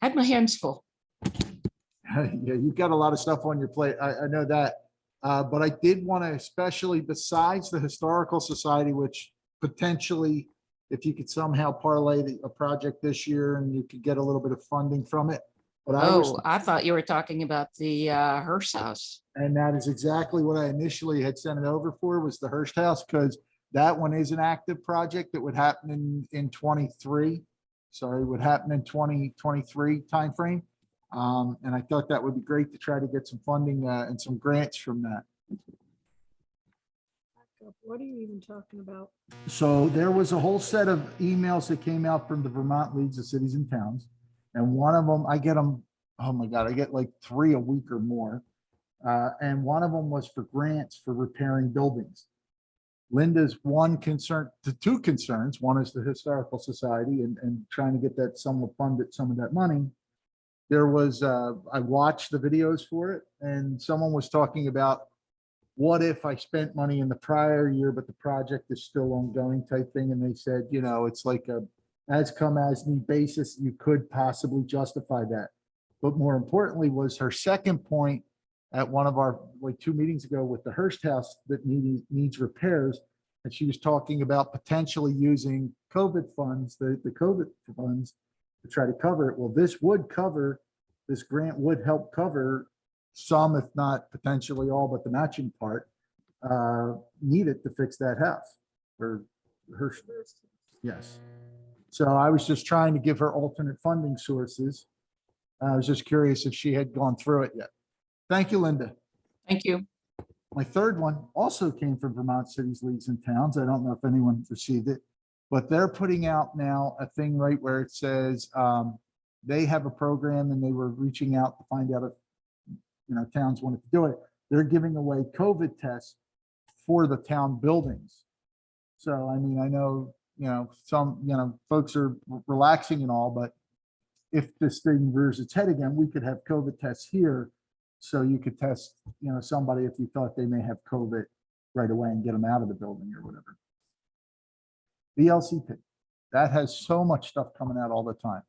had my hands full. Yeah, you've got a lot of stuff on your plate. I know that. But I did want to, especially besides the Historical Society, which potentially, if you could somehow parlay a project this year and you could get a little bit of funding from it. But I thought you were talking about the Hearst House. and that is exactly what I initially had sent it over for, was the Hearst House, because that one is an active project that would happen in 23. Sorry, would happen in 2023 timeframe. And I thought that would be great to try to get some funding and some grants from that. What are you even talking about? So there was a whole set of emails that came out from the Vermont Leagues of Cities and Towns. And one of them, I get them, oh my God, I get like 3 a week or more. And one of them was for grants for repairing buildings. Linda's one concern, the 2 concerns, one is the Historical Society and trying to get that somewhat funded, some of that money. There was, I watched the videos for it, and someone was talking about, what if I spent money in the prior year, but the project is still ongoing type thing? And they said, it's like a as come as need basis. You could possibly justify that. But more importantly was her second point at one of our, like 2 meetings ago with the Hearst House that needs repairs. And she was talking about potentially using COVID funds, the COVID funds to try to cover it. Well, this grant would help cover some, if not potentially all, but the matching part needed to fix that house or Hearst. Yes. So I was just trying to give her alternate funding sources. I was just curious if she had gone through it yet. Thank you, Linda. Thank you. My third one also came from Vermont Cities, Leagues and Towns. I don't know if anyone received it, but they're putting out now a thing right where it says they have a program and they were reaching out to find out if towns wanted to do it. They're giving away COVID tests for the town buildings. So, I mean, I know, some, folks are relaxing and all, but if this thing rears its head again, we could have COVID tests here. So you could test, somebody if you thought they may have COVID right away and get them out of the building or whatever. The LCP, that has so much stuff coming out all the time.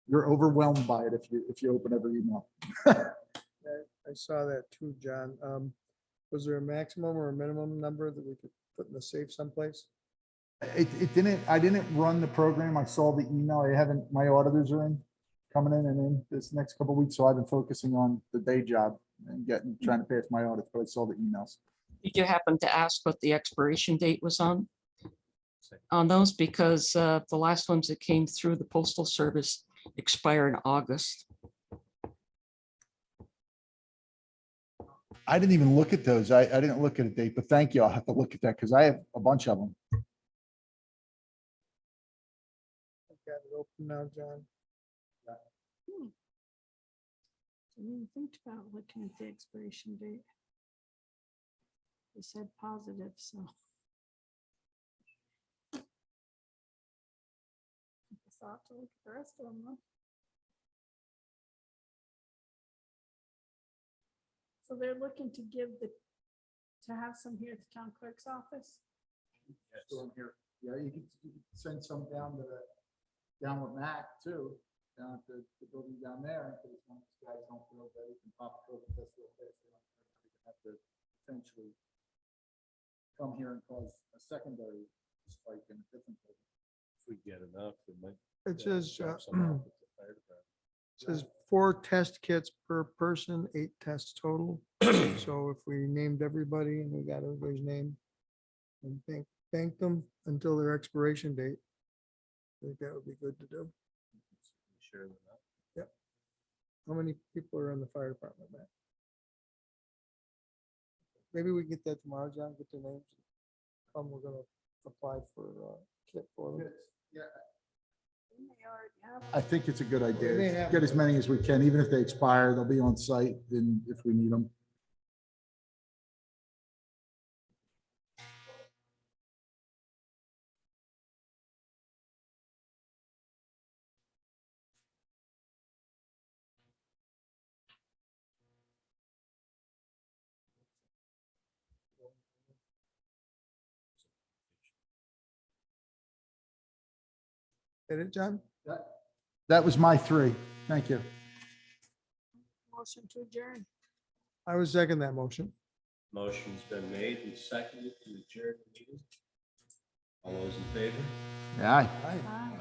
You're overwhelmed by it if you open every email. I saw that too, John. Was there a maximum or a minimum number that we could put in the safe someplace? I didn't run the program. I saw the email. My auditors are coming in and in this next couple of weeks. So I've been focusing on the day job and trying to pass my audits, but I saw the emails. Did you happen to ask what the expiration date was on those? Because the last ones that came through the postal service expire in August. I didn't even look at those. I didn't look at a date, but thank you. I'll have to look at that because I have a bunch of them. Got it open now, John. I didn't think about looking at the expiration date. They said positive, so. I thought to look at the rest of them. Though. So they're looking to have some here at the town clerk's office. Still in here. Yeah, you can send some down with Mac too, down at the building down there. Because one of these guys don't feel that he can pop a COVID test real fast. They have to potentially come here and cause a secondary spike in a different building. If we get enough, it might. It says, drop some off at the fire department. says 4 test kits per person, 8 tests total. So if we named everybody and we got everybody's name and thank them until their expiration date, I think that would be good to do. Sure. Yep. How many people are in the fire department, Matt? Maybe we get that tomorrow, John, get their names. We're gonna apply for kit for them. Yeah, They already have I think it's a good They idea. have Get as them. many as we can, even if they expire, they'll be on site and if we need them. Get it, John? That was my 3. Thank you. motion to adjourn. I would second that motion. Motion's been made and seconded to adjourn the meeting. All those in favor? Yeah. Aye. Aye.